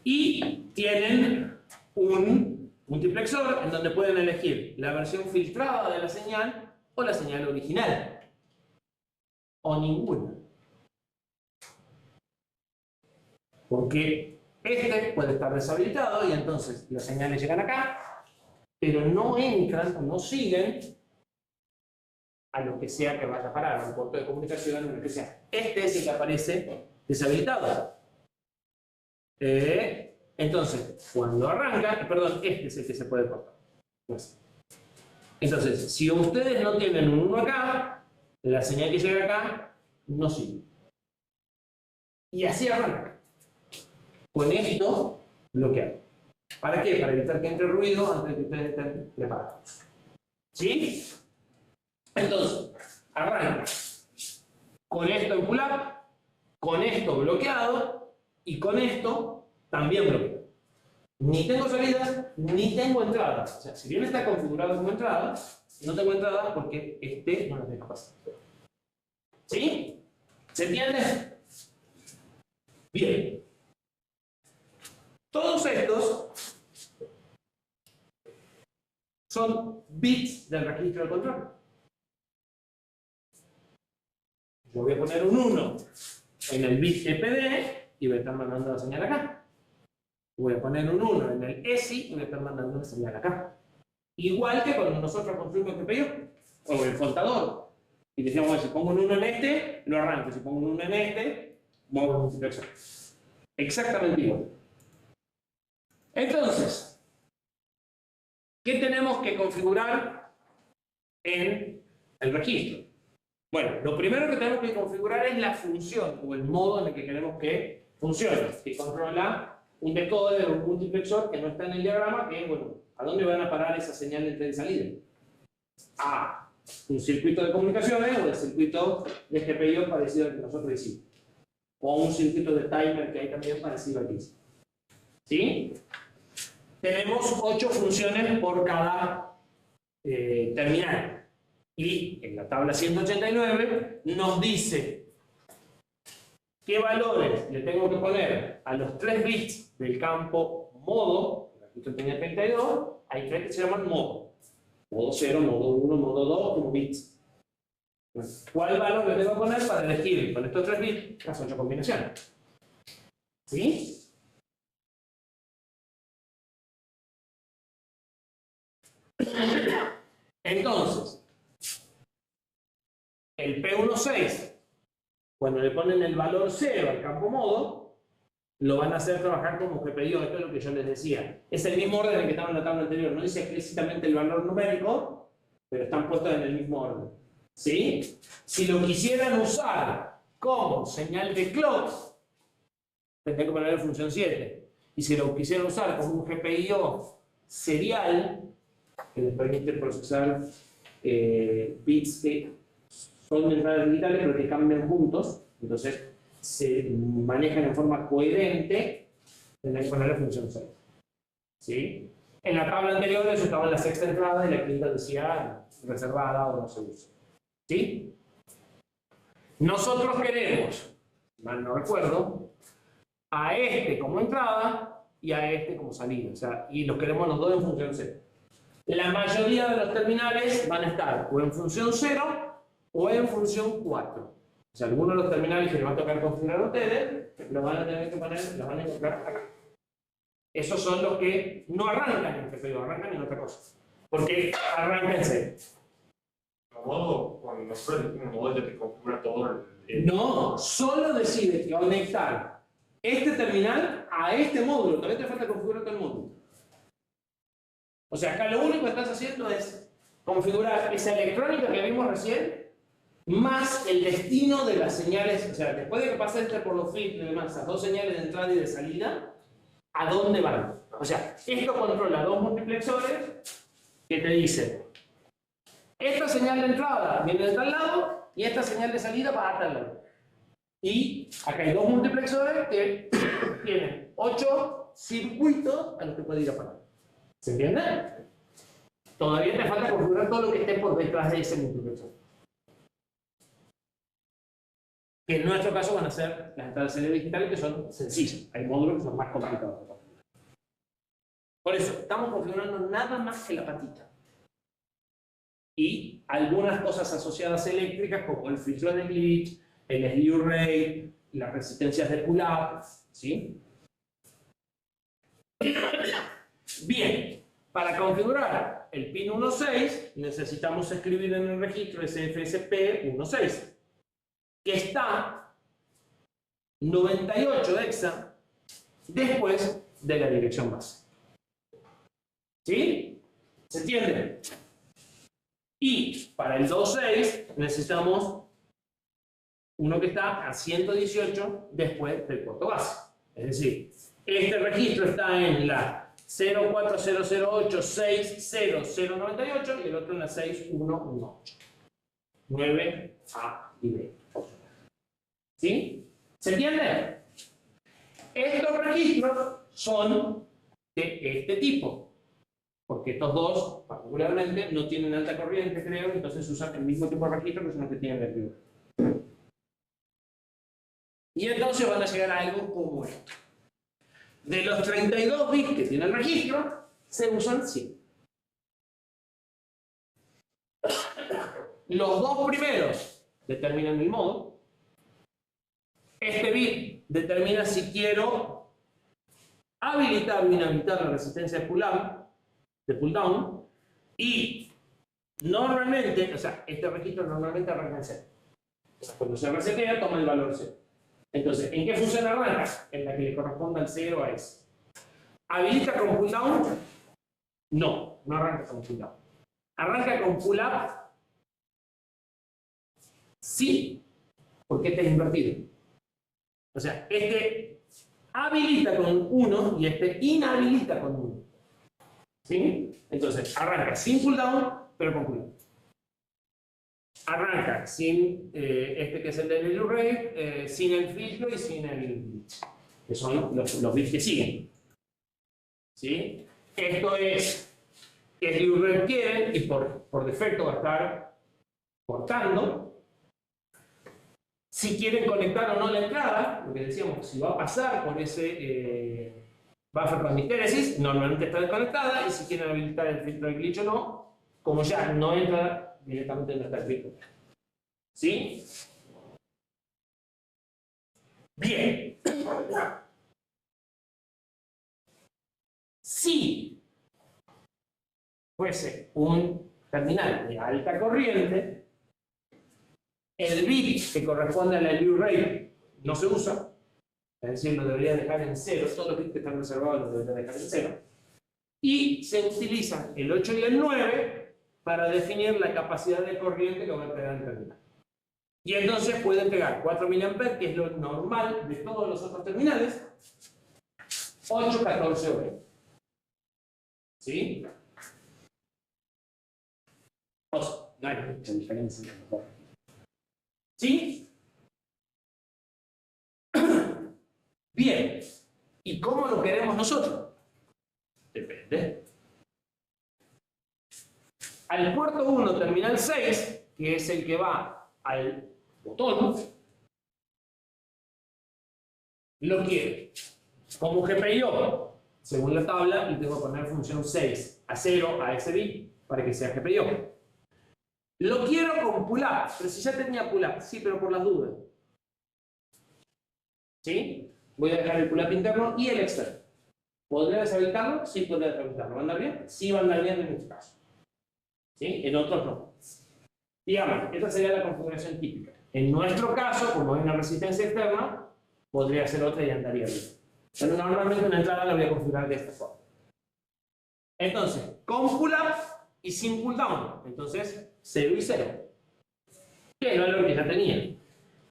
Y tienen un multiplexor en donde pueden elegir la versión filtrada de la señal o la señal original. O ninguna. Porque este puede estar deshabilitado y entonces las señales llegan acá, pero no entran o no siguen a lo que sea que vaya a parar, a un puerto de comunicación, o lo que sea. Este es el que aparece deshabilitado. Entonces, cuando arranca, perdón, este es el que se puede cortar. Entonces, si ustedes no tienen un 1 acá, la señal que llega acá no sigue. Y así arranca. Con esto bloqueado. ¿Para qué? Para evitar que entre ruido antes de que ustedes estén preparados. ¿Sí? Entonces, arranca con esto en pull-up, con esto bloqueado y con esto también bloqueado. Ni tengo salidas, ni tengo entradas. O sea, si bien está configurado como entrada, no tengo entradas porque este no nos deja pasar. ¿Sí? ¿Se entiende? Bien. Todos estos son bits del registro de control. Yo voy a poner un 1 en el bit EPD y voy a estar mandando la señal acá. Voy a poner un 1 en el ESI y voy a estar mandando la señal acá. Igual que cuando nosotros construimos el PPIO o el contador. Y decíamos, bueno, si pongo un 1 en este, lo arranco. Si pongo un 1 en este, muevo el multiplexor. Exactamente igual. Entonces, ¿qué tenemos que configurar en el registro? Bueno, lo primero que tenemos que configurar es la función o el modo en el que queremos que funcione, que controla un decoder o un multiplexor que no está en el diagrama, que bueno, ¿a dónde van a parar esa señal de entrada y salida? A un circuito de comunicaciones o el circuito de GPIO parecido al que nosotros hicimos. O un circuito de timer que hay también parecido al que hicimos. ¿Sí? Tenemos 8 funciones por cada terminal. Y en la tabla 189 nos dice qué valores le tengo que poner a los 3 bits del campo modo. Aquí tenía 32, hay 3 que se llaman modo. Modo 0, modo 1, modo 2, como bits. ¿Cuál valor le tengo que poner para elegir con estos 3 bits las 8 combinaciones? ¿Sí? Entonces, el P16, cuando le ponen el valor 0 al campo modo, lo van a hacer trabajar como GPIO. Esto es lo que yo les decía. Es el mismo orden que estaba en la tabla anterior. No dice explícitamente el valor numérico, pero están puestos en el mismo orden. ¿Sí? Si lo quisieran usar como señal de clock, tendría que ponerle función 7. Y si lo quisieran usar como un GPIO serial, que les permite procesar bits que son de entradas digitales pero que cambian juntos, entonces se manejan en forma coherente, tendrán que ponerle función 6. ¿Sí? En la tabla anterior eso estaba en la sexta entrada y la quinta decía reservada o no se usa. ¿Sí? Nosotros queremos, mal no recuerdo, a este como entrada y a este como salida. O sea, y los queremos los dos en función 0. La mayoría de los terminales van a estar o en función 0 o en función 4. O sea, algunos de los terminales que les va a tocar configurar a ustedes, los van a tener que poner, los van a encontrar acá. Esos son los que no arrancan en GPIO, arrancan en otra cosa. Porque arrancan en 0. Modo, cuando nosotros decimos modo, ya te configura todo el... No, solo decide conectar este terminal a este módulo. Todavía te falta configurar todo el módulo. O sea, acá lo único que estás haciendo es configurar esa electrónica que vimos recién, más el destino de las señales. O sea, después de que pase por los feeds y demás, esas dos señales de entrada y de salida, ¿a dónde van? O sea, esto controla dos multiplexores que te dicen: esta señal de entrada viene de tal lado y esta señal de salida va a tal lado. Y acá hay dos multiplexores que tienen 8 circuitos a los que puede ir a parar. ¿Se entiende? Todavía te falta configurar todo lo que esté por detrás de ese multiplexor. Que en nuestro caso van a ser las entradas de salida digitales, que son sencillas. Hay módulos que son más complicados. Por eso, estamos configurando nada más que la patita. Y algunas cosas asociadas eléctricas, como el filtro de glitch, el slew rate, las resistencias de pull-up, ¿sí? Bien, para configurar el pin 1.6 necesitamos escribir en el registro SFSP 1.6, que está 98 hexa después de la dirección base. ¿Sí? ¿Se entiende? Y para el 2.6 necesitamos uno que está a 118 después del puerto base. Es decir, este registro está en la 04008600098 y el otro en la 6118. 9A y B. ¿Sí? ¿Se entiende? Estos registros son de este tipo. Porque estos dos, particularmente, no tienen alta corriente, creo, entonces usan el mismo tipo de registro que son los que tienen el río. Y entonces van a llegar a algo como esto. De los 32 bits que tiene el registro, se usan 100. Los dos primeros determinan el modo. Este bit determina si quiero habilitar o inhabilitar la resistencia de pull-down, y normalmente, o sea, este registro normalmente arranca en 0. O sea, cuando se resetea, toma el valor 0. Entonces, ¿en qué función arranca? En la que le corresponda el 0 a ese. ¿Habilita con pull-down? No, no arranca con pull-down. ¿Arranca con pull-up? Sí, porque este es invertido. O sea, este habilita con 1 y este inhabilita con 1. ¿Sí? Entonces, arranca sin cooldown, pero con cooldown. Arranca sin este que es el del array, sin el filtro y sin el que son los bits que siguen. ¿Sí? Esto es que el array quiere y por defecto va a estar cortando. Si quieren conectar o no la entrada, lo que decíamos, si va a pasar por ese buffer con histéresis, normalmente está desconectada, y si quieren habilitar el filtro de glitch o no, como ya no entra, directamente no está el filtro. ¿Sí? Bien. Si fuese un terminal de alta corriente, el bit que corresponde a la slew rate no se usa, es decir, lo debería dejar en 0, todos los bits que están reservados los debería dejar en 0, y se utilizan el 8 y el 9 para definir la capacidad de corriente que va a pegar el terminal. Y entonces pueden pegar 4 mA, que es lo normal de todos los otros terminales, 8, 14 o 20. ¿Sí? No hay mucha diferencia. ¿Sí? Bien. ¿Y cómo lo queremos nosotros? Depende. Al puerto 1, terminal 6, que es el que va al botón, lo quiero como GPIO, según la tabla, y tengo que poner función 6 a 0 a ese bit para que sea GPIO. Lo quiero con pull-up, pero si ya tenía pull-up, sí, pero por las dudas. ¿Sí? Voy a dejar el pull-up interno y el externo. ¿Podría deshabilitarlo? Sí, podría deshabilitarlo. ¿Va a andar bien? Sí, va a andar bien en este caso. ¿Sí? En otros no. Digamos, esta sería la configuración típica. En nuestro caso, como hay una resistencia externa, podría ser otra y andaría bien. Pero normalmente una entrada la voy a configurar de esta forma. Entonces, con pull-up y sin pull-down. Entonces, 0 y 0. Que no es lo que ya tenía.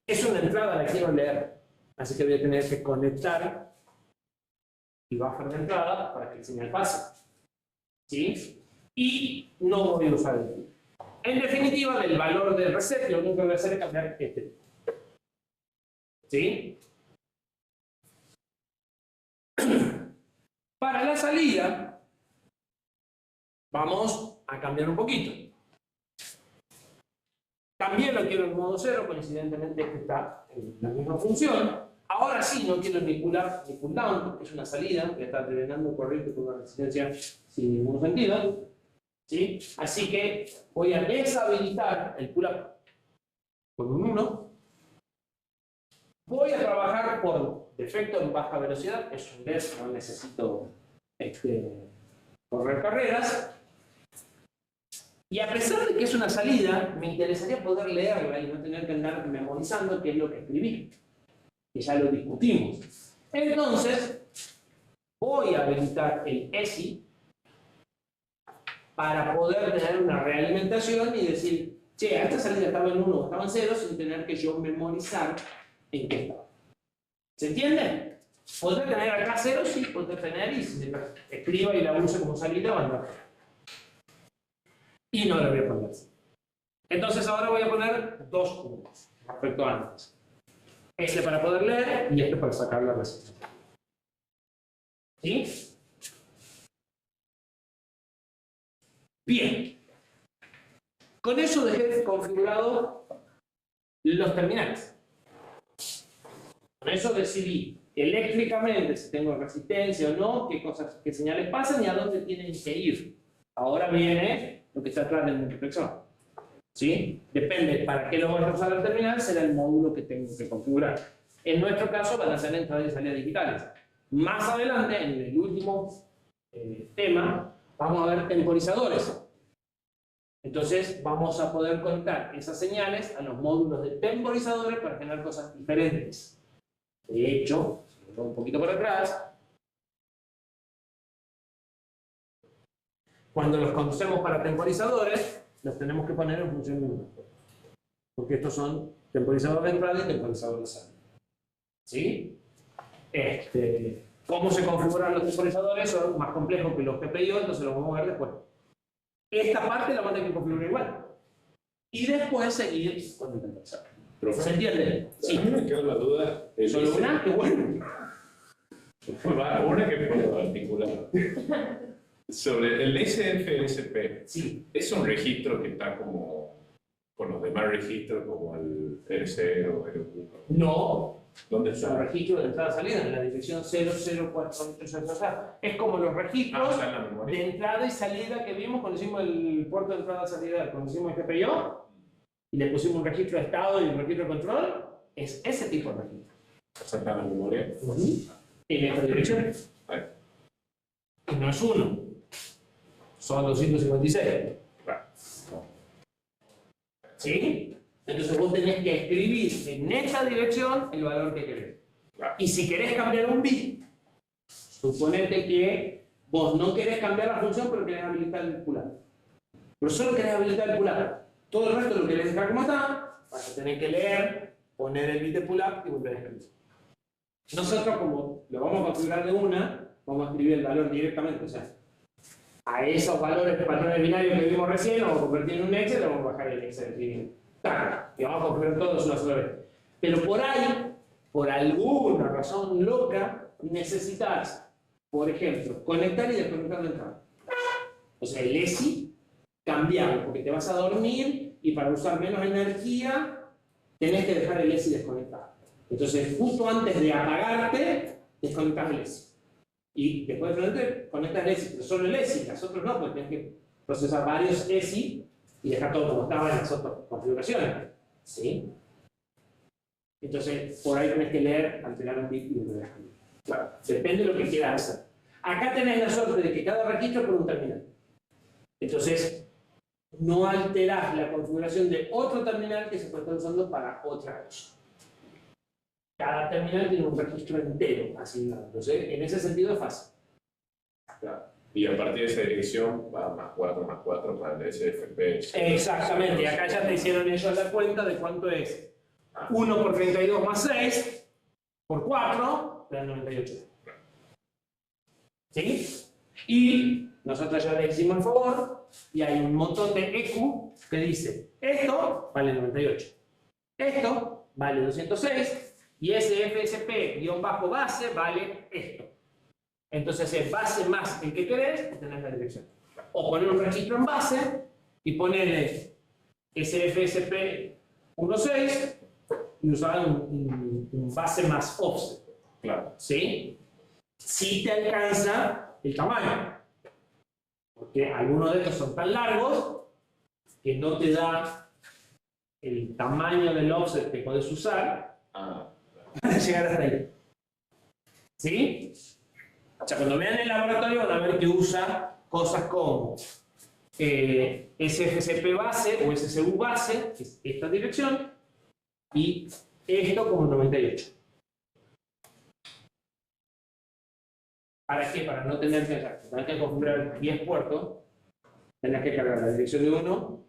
Es una entrada, la quiero leer. Así que voy a tener que conectar el buffer de entrada para que el señal pase. ¿Sí? Y no voy a usar el bit. En definitiva, del valor del reset, lo único que voy a hacer es cambiar este. ¿Sí? Para la salida, vamos a cambiar un poquito. También lo quiero en modo 0, coincidentemente este está en la misma función. Ahora sí, no quiero ni pull-up ni pull-down, porque es una salida que está drenando corriente con una resistencia sin ningún sentido. ¿Sí? Así que voy a deshabilitar el pull-up con un 1. Voy a trabajar por defecto en baja velocidad, es un DES, no necesito correr carreras. Y a pesar de que es una salida, me interesaría poder leerla y no tener que andar memorizando qué es lo que escribí, que ya lo discutimos. Entonces, voy a habilitar el ESI para poder tener una realimentación y decir, che, a esta salida estaba en 1 o estaba en 0 sin tener que yo memorizar en qué estaba. ¿Se entiende? Podré tener acá 0, sí, podré tener, y si la escriba y la use como salida, va a andar. Y no la voy a poner así. Entonces ahora voy a poner dos puntos respecto a antes. Este para poder leer y este para sacar la resistencia. ¿Sí? Bien. Con eso dejé configurado los terminales. Con eso decidí eléctricamente si tengo resistencia o no, qué señales pasan y a dónde tienen que ir. Ahora viene lo que está atrás del multiplexor. ¿Sí? Depende para qué lo vas a usar el terminal, será el módulo que tengo que configurar. En nuestro caso van a ser entradas y salidas digitales. Más adelante, en el último tema, vamos a ver temporizadores. Entonces vamos a poder conectar esas señales a los módulos de temporizadores para generar cosas diferentes. De hecho, si me pongo un poquito para atrás, cuando los conocemos para temporizadores, los tenemos que poner en función 1. Porque estos son temporizadores de entrada y temporizadores de salida. ¿Sí? cómo se configuran los temporizadores son más complejos que los GPIO, entonces lo vamos a ver después. Esta parte la vamos a tener que configurar igual. Y después seguir con el temporizador. ¿Se entiende? Sí. A mí me queda la duda. ¿Solo una? ¡Qué bueno! Una que puedo articular. Sobre el SFSP. Sí. Es un registro que está como con los demás registros, como el R0 o R1. No. ¿Dónde Es un está? registro de entrada-salida en la dirección 00483. O sea, es como los registros Está en la memoria. de entrada y salida que vimos cuando hicimos el puerto de entrada-salida, cuando hicimos el GPIO, y le pusimos un registro de estado y un registro de control. Es ese tipo de registro. Está en la memoria. En esta dirección. Ahí. Y no es uno. Son 256. Claro. ¿Sí? Entonces vos tenés que escribir en esa dirección el valor que querés. Claro. Y si querés cambiar un bit, suponete que vos no querés cambiar la función, pero querés habilitar el pull-up. Pero solo querés habilitar el pull-up. Todo el resto lo querés dejar como está, vas a tener que leer, poner el bit de pull-up y volver a escribir. Nosotros, como lo vamos a configurar de una, vamos a escribir el valor directamente. O sea, a esos valores de patrones binarios que vimos recién, lo vamos a convertir en un Excel, lo vamos a bajar en Excel. Y vamos a configurar todos una sola vez. Pero por ahí, por alguna razón loca, necesitas, por ejemplo, conectar y desconectar la entrada. O sea, el ESI, cambiarlo, porque te vas a dormir y para usar menos energía, tenés que dejar el ESI desconectado. Entonces, justo antes de apagarte, desconectas el ESI. Y después de frente, conectas el ESI, pero solo el ESI, las otras no, porque tienes que procesar varios ESI y dejar todo como estaba en las otras configuraciones. ¿Sí? Entonces, por ahí tenés que leer, alterar un bit y volver a escribir. Claro, depende de lo que quieras hacer. Acá tenés la suerte de que cada registro es por un terminal. Entonces, no alterás la configuración de otro terminal que se puede estar usando para otra cosa. Cada terminal tiene un registro entero asignado. Entonces, en ese sentido es fácil. Claro. Y a partir de esa dirección va más 4 para el SFP. Exactamente. Acá ya te hicieron ellos la cuenta de cuánto es 1 por 32 más 6 por 4, te dan 98. ¿Sí? Y nosotros ya le hicimos el favor y hay un montón de EQ que dice esto vale 98, esto vale 206 y SFSP-base vale esto. Entonces es base más el que querés y tenés la dirección. O poner un registro en base y ponerle SFSP 16 y usar un base más offset. Claro. ¿Sí? Si te alcanza el tamaño. Porque algunos de estos son tan largos que no te da el tamaño del offset que podés usar para llegar hasta ahí. ¿Sí? O sea, cuando vean el laboratorio van a ver que usa cosas como SFSP base o SSU base, que es esta dirección, y esto como 98. ¿Para qué? Para no tener que configurar 10 puertos, tenés que cargar la dirección de uno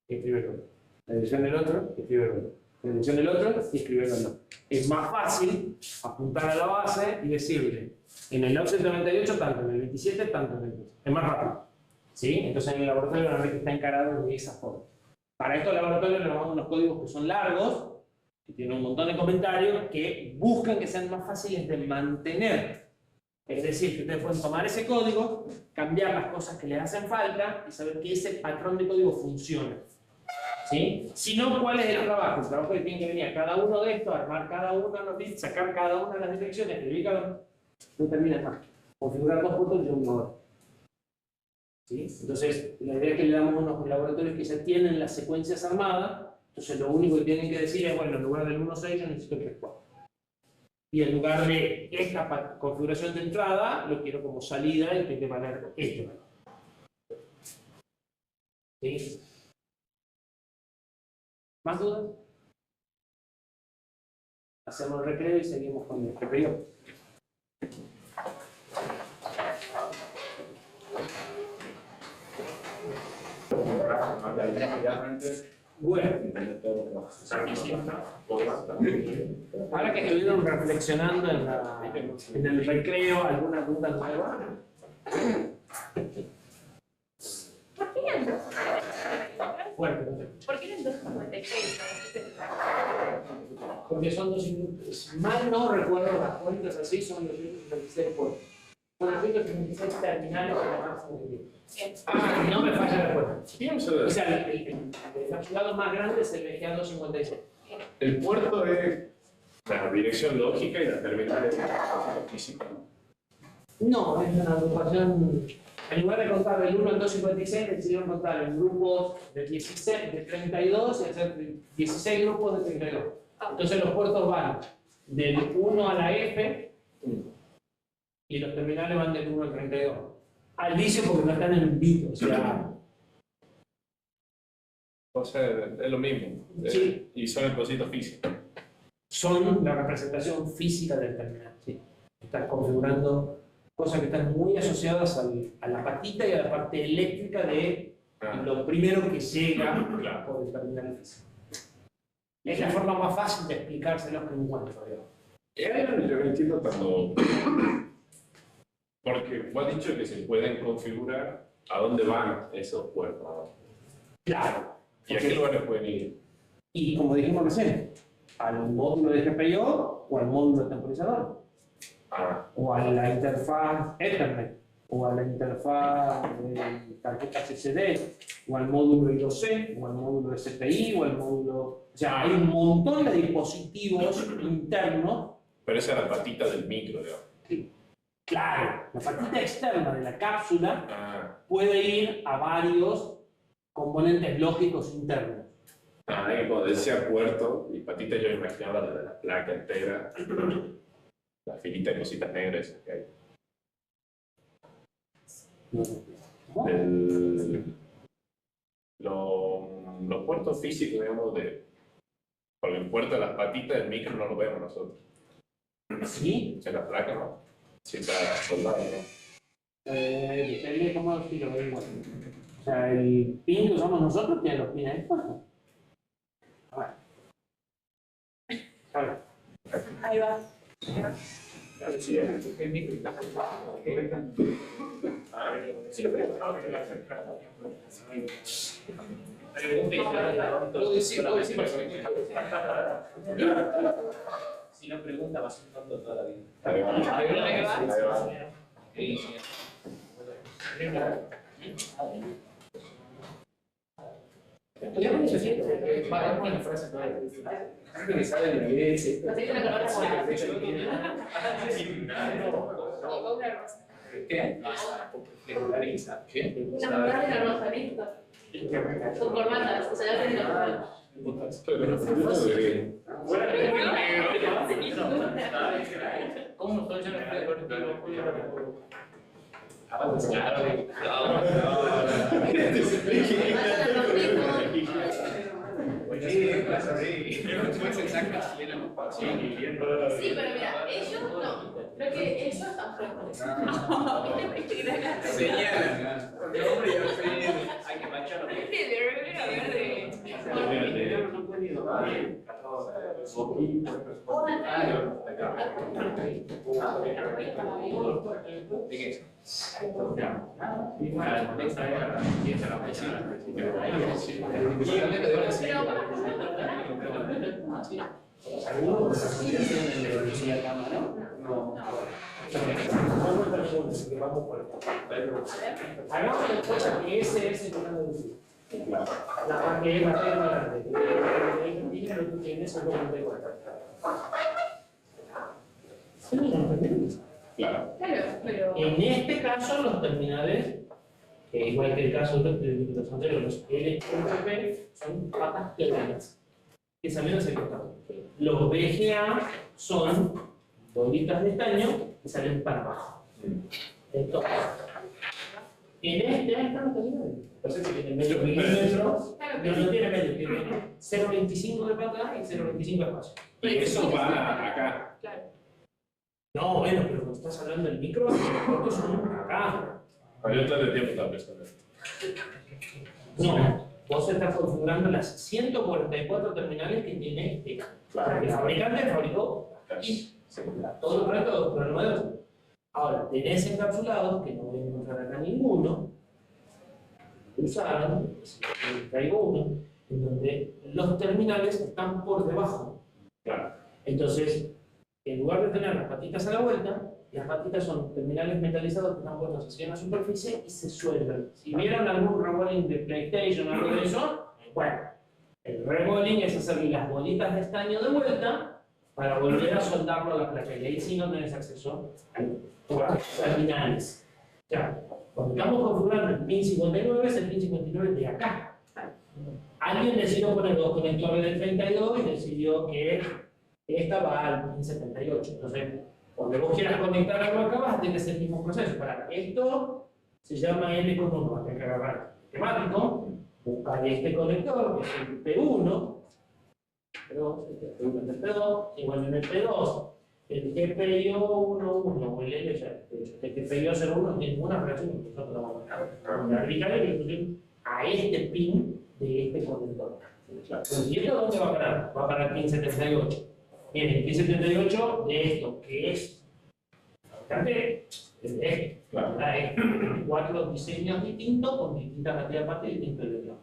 y escribir el otro. La dirección del otro y escribir el otro. La dirección del otro y escribir el otro. Es más fácil apuntar a la base y decirle en el offset 98 tanto, en el 27 tanto, en el 28. Es más rápido. ¿Sí? Entonces en el laboratorio van a ver que está encarado de esa forma. Para estos laboratorios le damos unos códigos que son largos, que tienen un montón de comentarios, que buscan que sean más fáciles de mantener. Es decir, que ustedes pueden tomar ese código, cambiar las cosas que les hacen falta y saber que ese patrón de código funciona. ¿Sí? Si no, ¿cuál es el trabajo? El trabajo que tiene que venir a cada uno de estos, armar cada uno de los bits, sacar cada una de las direcciones, escribir cada uno. No termina más. Configurar dos puertos de una hora. ¿Sí? Entonces, la idea es que le damos a unos laboratorios que ya tienen las secuencias armadas, entonces lo único que tienen que decir es, bueno, en lugar del 1.6 yo necesito el 3.4. Y en lugar de esta configuración de entrada, lo quiero como salida y tiene que valer este valor. ¿Sí? ¿Más dudas? Hacemos el recreo y seguimos con el recreo. Bueno, Sanguicita, ahora que estuvieron reflexionando en el recreo, ¿alguna duda nueva? ¿Por qué eran 2? Fuerte. ¿Por qué eran 2,56? Porque son 256. Mal no recuerdo las cuentas así, son 256 puertos. Son 256 terminales que van Ah, no me falla la cuenta. O sea, el encapsulado más grande es el VGA 256. El puerto es la dirección lógica y la terminal es la física. No, es una agrupación. En lugar de contar del 1 al 256, decidieron contar en grupos de 16, de 32 y hacer 16 grupos de 32. Entonces los puertos van del 1 a la F y los terminales van del 1 al 32. Al vicio porque no están en un bit, O sea, es lo mismo. Sí. Y son el cosito físico. Son la representación física del terminal. Sí. Estás configurando cosas que están muy asociadas a la patita y a la parte eléctrica de lo primero que llega Claro. por el terminal físico. Es la forma más fácil de explicárselo que encuentro. Yo no entiendo cuando... Porque vos has dicho que se pueden configurar a dónde van esos puertos. Claro. ¿Y a qué lugares pueden ir? Y como dijimos recién, al módulo de GPIO o al módulo de temporizador. O a la interfaz Ethernet, o a la interfaz de tarjeta CCD, o al módulo I2C, o al módulo de CPI, o al módulo... O sea, hay un montón de dispositivos internos. Pero esa es la patita del micro, digamos. Claro, la patita externa de la cápsula puede ir a varios componentes lógicos internos. Ahí cuando decía puerto y patita yo imaginaba la placa entera, la filita de cositas negras que hay. Los puertos físicos, digamos, porque el puerto de las patitas del micro no lo vemos nosotros. ¿Sí? En la placa no. Sí está soldado, ¿no? Depende cómo lo vemos. O sea, el pin que usamos nosotros tiene los pines expuestos. A ver. Ahí va. Sí, El micro está si no pregunta, va sentando toda la vida. ahí va. Ahí va. Una frase que sabe de la vida dice. No sé si la conozco. ¿Qué? ¿Qué? Una mujer de la rosa, listo. Con corbatas, o sea, ya tengo la ¿Cómo estoy yo Sí, pero mira, ellos no. Creo que ellos tampoco. Señalan. Hay que macharlo. Hagamos de cuenta que ese es el canal de luz. La parte es más grande. El dinero que tienes es 94. Claro. Claro, pero. En este caso, los terminales, igual que el caso de los anteriores, los LFP son patas plenas que salen hacia el costado. Los VGA son bolitas de estaño que salen para abajo. Esto. En este ahí están los terminales. Entonces, si tiene medio milímetro, pero no tiene medio, tiene 0,25 de pata y 0,25 de espacio. Y eso va acá. Claro. No, bueno, pero cuando estás hablando del micro, los cortos son acá. Yo todo el tiempo estaba pensando. No, vos estás configurando las 144 terminales que tiene este. Claro. El fabricante fabricó y todo el resto de los programadores. Ahora, tenés encapsulados, que no voy a encontrar acá ninguno, usaron, traigo uno, en donde los terminales están por debajo. Claro. Entonces, en lugar de tener las patitas a la vuelta, las patitas son terminales metalizados que están puestos hacia una superficie y se sueltan. Si vieron algún remodeling de PlayStation o algo de eso, bueno, el remodeling es hacer las bolitas de estaño de vuelta para volver a soldarlo a la placa. Y ahí sí no tenés acceso a los terminales. O sea, cuando estamos configurando el pin 59 es el pin 59 de acá. Alguien decidió poner dos conectores de 32 y decidió que esta va al pin 78. Entonces, cuando vos quieras conectar algo acá, vas a tener ese mismo proceso. Para esto se llama L con 1, vas a tener que agarrar el temático, buscar este conector, que es el P1, el P2, igual en el P2, el GPIO11 o el L, el GPIO01 tiene una relación que nosotros vamos a aplicar a este pin de este conector. ¿Y esto dónde va a parar? Va a parar el pin 78. Bien, el pin 78 de esto, que es bastante este, Claro. hay 4 diseños distintos con distintas cantidades de partes y distintos elementos.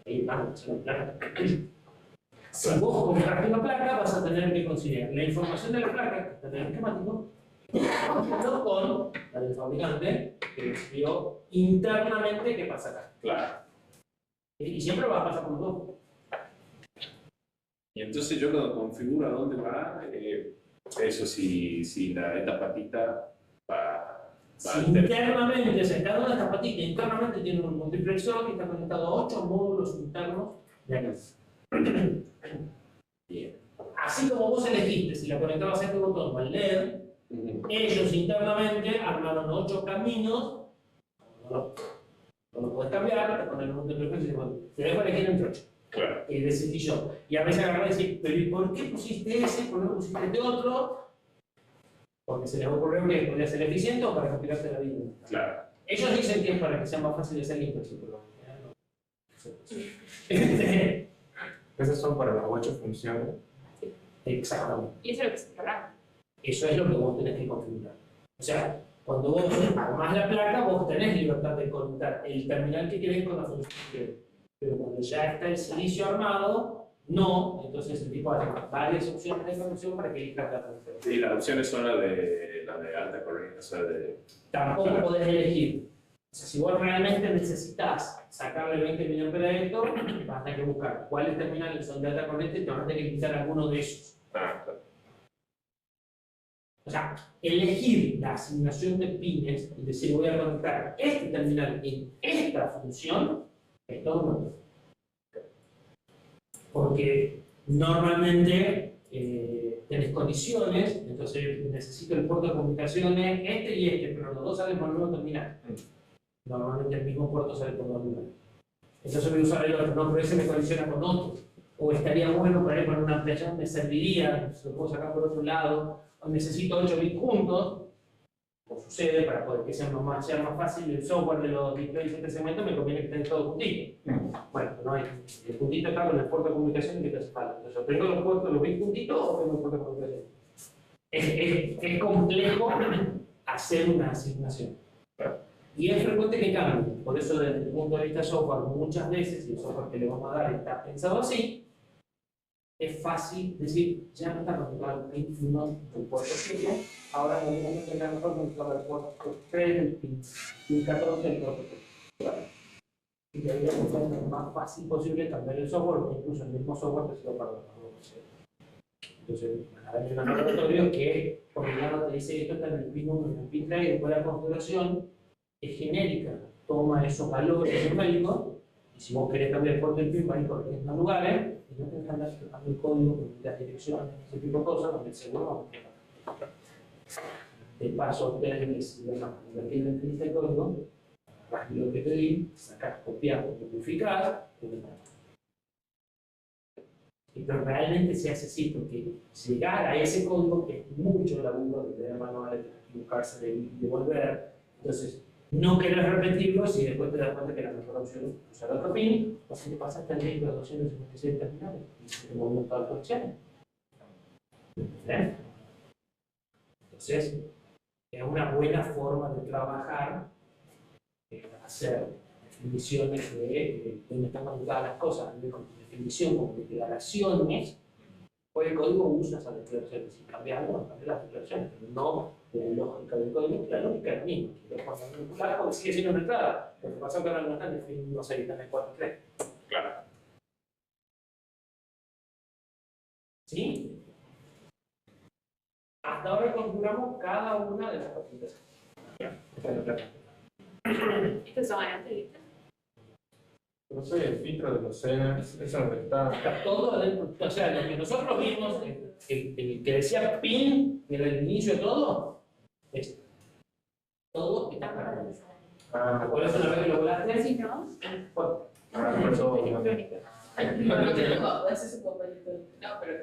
Ahí vamos, la placa. Si vos compraste una placa, vas a tener que considerar la información de la placa, que está en el esquemático, junto con la del fabricante, que decidió internamente qué pasa acá. Claro. Y siempre va a pasar por dos. Y entonces yo cuando configuro a dónde va, eso si esta patita va Si internamente, se cada una de estas patitas internamente tiene un multiplexor que está conectado a 8 módulos internos de acá. Bien. Así como vos elegiste si la conectabas a este botón o al LED, ellos internamente armaron 8 caminos, no los podés cambiar, te ponen un multiplexor y dicen, bueno, te dejo elegir entre 8. Claro. Y decidí yo. Y a veces agarré y decir, pero ¿y por qué pusiste ese? ¿Por qué no pusiste este otro? Porque se les ocurrió que podría ser eficiente o para compilarte la vida. Claro. Ellos dicen que es para que sea más fácil de hacer limpio, pero Esas son para las 8 funciones. exactamente. Y eso es lo que se programa. Eso es lo que vos tenés que configurar. O sea, cuando vos armás la placa, vos tenés libertad de conectar el terminal que querés con la función que querés. Pero cuando ya está el servicio armado, no. Entonces el tipo hace varias opciones de conexión para que elijas la función. Y las opciones son las de alta corriente, o sea, de... Tampoco podés elegir. O sea, si vos realmente necesitas sacarle 20 millones de esto, vas a tener que buscar cuáles terminales son de alta corriente y te vas a tener que quitar alguno de esos. Claro. O sea, elegir la asignación de pines y decir voy a conectar este terminal en esta función es todo un mundo. Porque normalmente tenés condiciones, entonces necesito el puerto de comunicaciones, este y este, pero los dos salen por el mismo terminal. Normalmente el mismo puerto sale por dos lugares. Entonces voy a usar el otro, no, pero ese me colisiona con otro. O estaría bueno para ir con una ampliación, me serviría, se lo puedo sacar por otro lado, o necesito 8 bits juntos, como sucede, para poder que sea más fácil el software de los displays de este segmento, me conviene que estén todos juntitos. Bueno, no hay. El puntito está con el puerto de comunicación que te hace falta. Entonces, ¿tengo los puertos, los bits juntitos o tengo el puerto de comunicación? Es complejo hacer una asignación. Y es frecuente que cambie. Por eso, desde el punto de vista de software, muchas veces, y el software que le vamos a dar está pensado así, es fácil decir, ya no está conectado el pin 1 del puerto 7, ahora en algún momento ya mejor conectado el puerto 3 del pin 14 del puerto 3. Y debería ser lo más fácil posible cambiar el software, o incluso el mismo software que se lo perdona. Entonces, hay un laboratorio que, por un lado, te dice esto está en el pin 1 y en el pin 3, y después la configuración es genérica, toma esos valores numéricos, y si vos querés cambiar el puerto del pin, vais por distintos lugares, y no tenés que andar tocando el código con las direcciones, ese tipo de cosas, donde seguro de paso, ustedes que si ven aquí en la entrevista de código, vas lo que te di, sacás, copias, modificás, pero realmente se hace así, porque llegar a ese código, que es mucho laburo de tener manuales, de buscarse, de devolver, entonces no querés repetirlos y después te das cuenta que la mejor opción es usar otro pin, o si te pasaste el riesgo de 256 terminales y se te movió todas las conexiones. Entonces, es una buena forma de trabajar, hacer definiciones de dónde están conectadas las cosas, de definición como declaraciones. Pues el código usa esas declaraciones, si cambia algo, cambia las declaraciones, pero no la lógica del código, la lógica es la misma. Si lo pones manipular, porque sigue siendo una entrada. Lo que pasa es que ahora no están definiendo, no sé, están en 4.3. Claro. ¿Sí? Hasta ahora configuramos cada una de las patitas. Estos son antes, ¿viste? No sé, el filtro de los cenas, esa donde está. Está todo adentro. O sea, lo que nosotros vimos, el que decía pin, que era el inicio de todo, es todo está para adentro. Por eso una vez que lo volaste, Si no, bueno, electrónica. No, ese es un compañito. No, pero.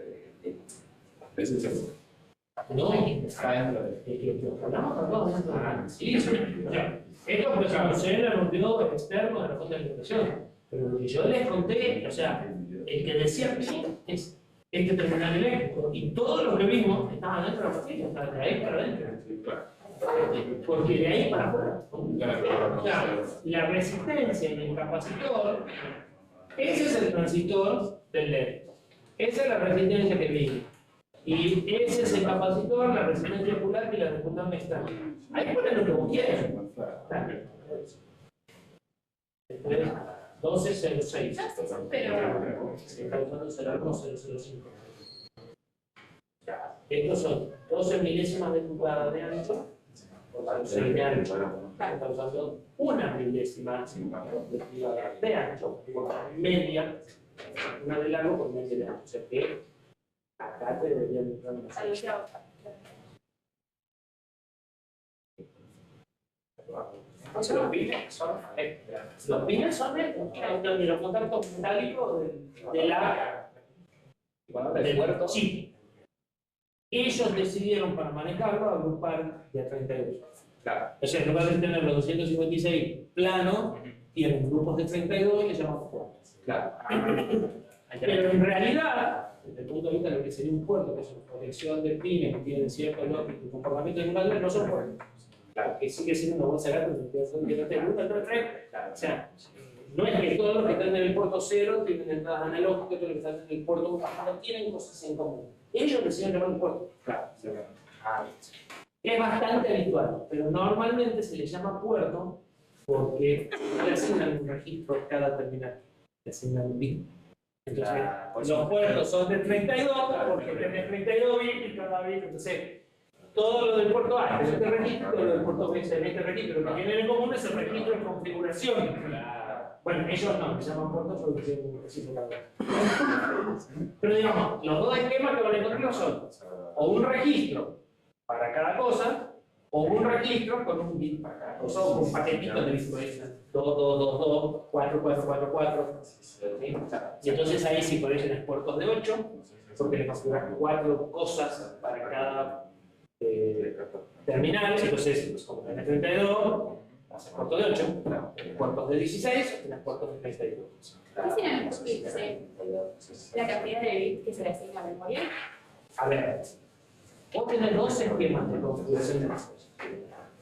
Ese es el- no. Está dentro de. Sí, sí. O sea, esto pues se el motivo externo de la fuente de alimentación. Pero lo que yo les conté, o sea, el que decía pin es este terminal eléctrico. Y todo lo que vimos estaba dentro de la pastilla, o sea, de ahí para adentro. Porque de ahí para afuera. O sea, la resistencia en el capacitor, ese es el transistor del LED. Esa es la resistencia que vimos. Y ese es el capacitor, la resistencia ocular y la resultante externa. Ahí ponen lo que vos quieras. Entonces, 1206. Pero. Se está usando 01005. Estos son 12 milésimas de pulgada de ancho por 6 de ancho. Está usando una milésima de pulgada de ancho por media, una de largo por media de ancho. O sea que acá te deberían entrar más. Los pines son los pines son de los contactos metálicos del puerto chip. Ellos decidieron para manejarlo agrupar de a 32. Claro. O sea, en lugar de tener los 256 planos, tienen grupos de 32 que se llaman puertos. Claro. Pero en realidad, desde el punto de vista de lo que sería un puerto, que es una colección de pines que tienen cierto lógico y comportamiento animal, no son puertos. Claro, que sigue siendo una bolsa de gato que no tiene uno, otro, tres. O sea, no es que todos los que están en el puerto 0 tienen entradas analógicas, todos los que están en el puerto 1 no tienen cosas en común. Ellos deciden llamar un puerto. Claro. Es bastante habitual, pero normalmente se le llama puerto porque le asignan un registro a cada terminal. Le asignan un bit. Entonces, los puertos son de 32 porque tenés 32 bits y cada bit. Entonces, todo lo del puerto A es este registro, todo lo del puerto B es este registro. Lo que tienen en común es el registro de configuración. Bueno, ellos no, se llaman puertos porque tienen un registro. Pero digamos, los dos esquemas que van a encontrar son o un registro para cada cosa, o un registro con un bit para cada cosa, o con paquetitos de bits. 2, 2, 2, 2, 4, 4, 4, 4. ¿Sí? Y entonces ahí sí por eso tenés puertos de 8, porque le configuras 4 cosas para cada terminal. Entonces, como tenés 32, haces puertos de 8, tenés puertos de 16, tenés puertos de 32. ¿Qué serán los bits? La cantidad de bits que se le asigna a la memoria. A ver, vos tenés dos esquemas de configuración de las cosas.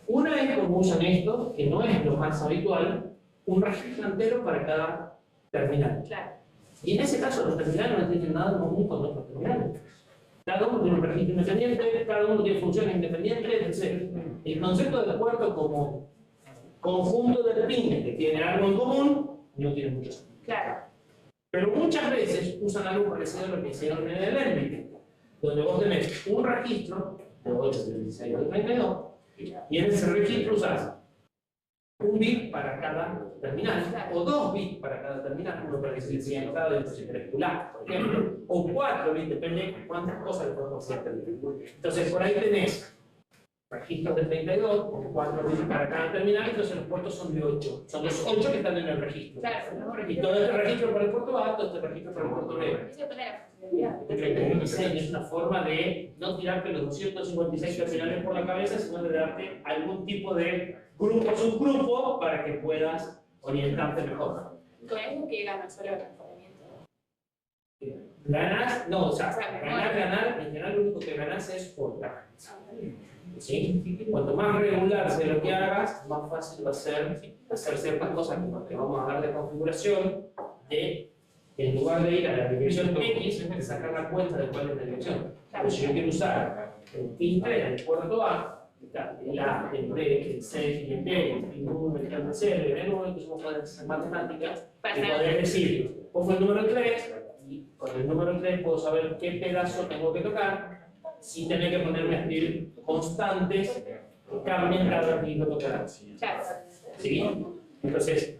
Una es como usan esto, que no es lo más habitual, un registro entero para cada terminal. Claro. Y en ese caso los terminales no tienen nada en común con otros terminales. Cada uno tiene un registro independiente, cada uno tiene funciones independientes. Entonces, el concepto de puerto como conjunto de pines que tienen algo en común no tiene mucho sentido. Claro. Pero muchas veces usan algo parecido a lo que hicieron en el ENVI, donde vos tenés un registro de 8, de 16, de 32, y en ese registro usás un bit para cada terminal, o 2 bits para cada terminal, uno para que se decida entrada y otro se circular, por ejemplo, o 4 bits, depende de cuántas cosas le podemos hacer. Entonces, por ahí tenés registros de 32, con 4 bits para cada terminal, entonces los puertos son de 8. Son los 8 que están en el registro. Claro. Y todo este registro para el puerto A, todo este registro para el puerto B. Eso depende de la funcionalidad. El diseño es una forma de no tirarte los 256 terminales por la cabeza, sino de darte algún tipo de grupo, subgrupo, para que puedas orientarte mejor. Con eso que ganas solo el razonamiento. Ganas, no, o sea, ganar, en general lo único que ganas es otra. ¿Sí? Cuanto más regular sea lo que hagas, más fácil va a ser hacer ciertas cosas que vamos a dar de configuración, de en lugar de ir a la dirección X, de sacar la cuenta de cuál es la dirección. Pero si yo quiero usar el pin 3 del puerto A, el A, el B, el C y el D, el pin 1, el C, el N1, entonces vos podés hacer matemáticas y podés decir, pongo el número 3 y con el número 3 puedo saber qué pedazo tengo que tocar sin tener que ponerme a escribir constantes que cambien cada vez que lo tocará. Claro. ¿Sí? Entonces,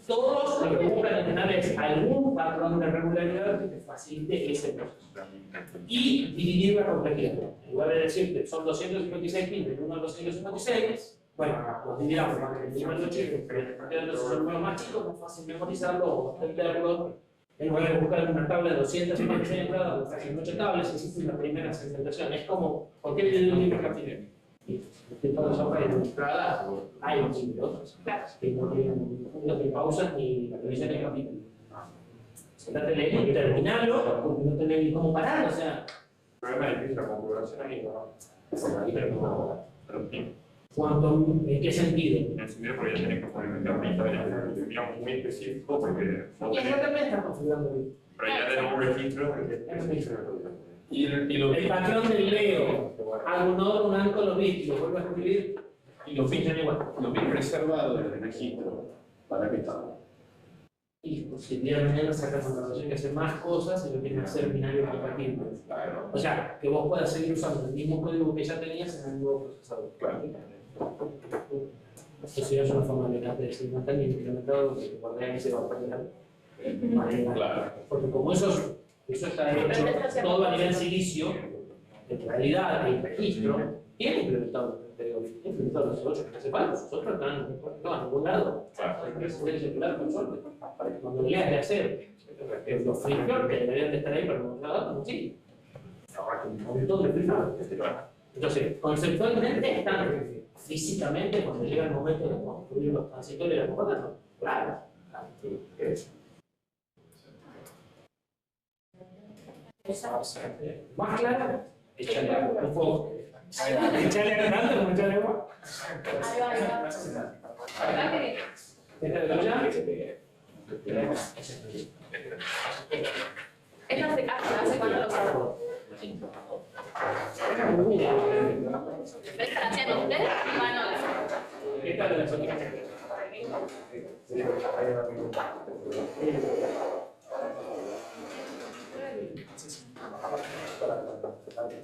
todos lo que buscan en general es algún patrón de regularidad que te facilite ese proceso. Y dividir la complejidad. En lugar de decirte son 256 pins del 1 al 256, bueno, los dividamos más que el número chico, entonces son números más chicos, es fácil memorizarlo o entenderlo. En lugar de buscar una tabla de 256 entradas, buscas en 8 tablas y hiciste una primera segmentación. Es como, ¿por qué le doy un libro capítulo? Y todos los hojas de entrada hay un libro, que no te pausas ni la revisión del capítulo. Sentate a leer y terminalo, porque no tenés ni cómo parar, o sea. El problema es la configuración ahí, ¿no? ¿En qué sentido? En el sentido porque ya tenés que poner un capítulo, digamos, muy específico, porque no Y tenés, exactamente estás configurando bien. pero ya tenemos un registro. El patrón del Leo, hago un nodo, un anco, los bits, lo vuelvo a escribir y los bits son igual. Lo bien reservado del registro, ¿para qué está? Y pues, si el día de mañana sacas una relación que hace más cosas y lo tienes que hacer binario compatible. O sea, que vos puedas seguir usando el mismo código que ya tenías en el nuevo procesador. Claro. Eso ya es una forma elegante de decir, no está ni implementado, que guardé ahí se va a perder. Claro. Porque como eso está hecho todo a nivel silicio, en realidad el registro tiene implementado los 8 que hace falta, los otros están a ningún lado. Es el celular con suerte, para que cuando leas de hacer los friction que deberían de estar ahí para mostrar datos, no sigue. Ahora que un montón de friction. Entonces, conceptualmente están físicamente, cuando llega el momento de construir los transitorios de las compuertas, claro. Más claro, échale agua, un poco. Échale tanto como echarle agua. Ahí va, ahí va. Acá que ¿Esta es la tuya? esta hace cuánto lo usamos. ¿Ves para hacer usted? Bueno, Esta es de la sónica.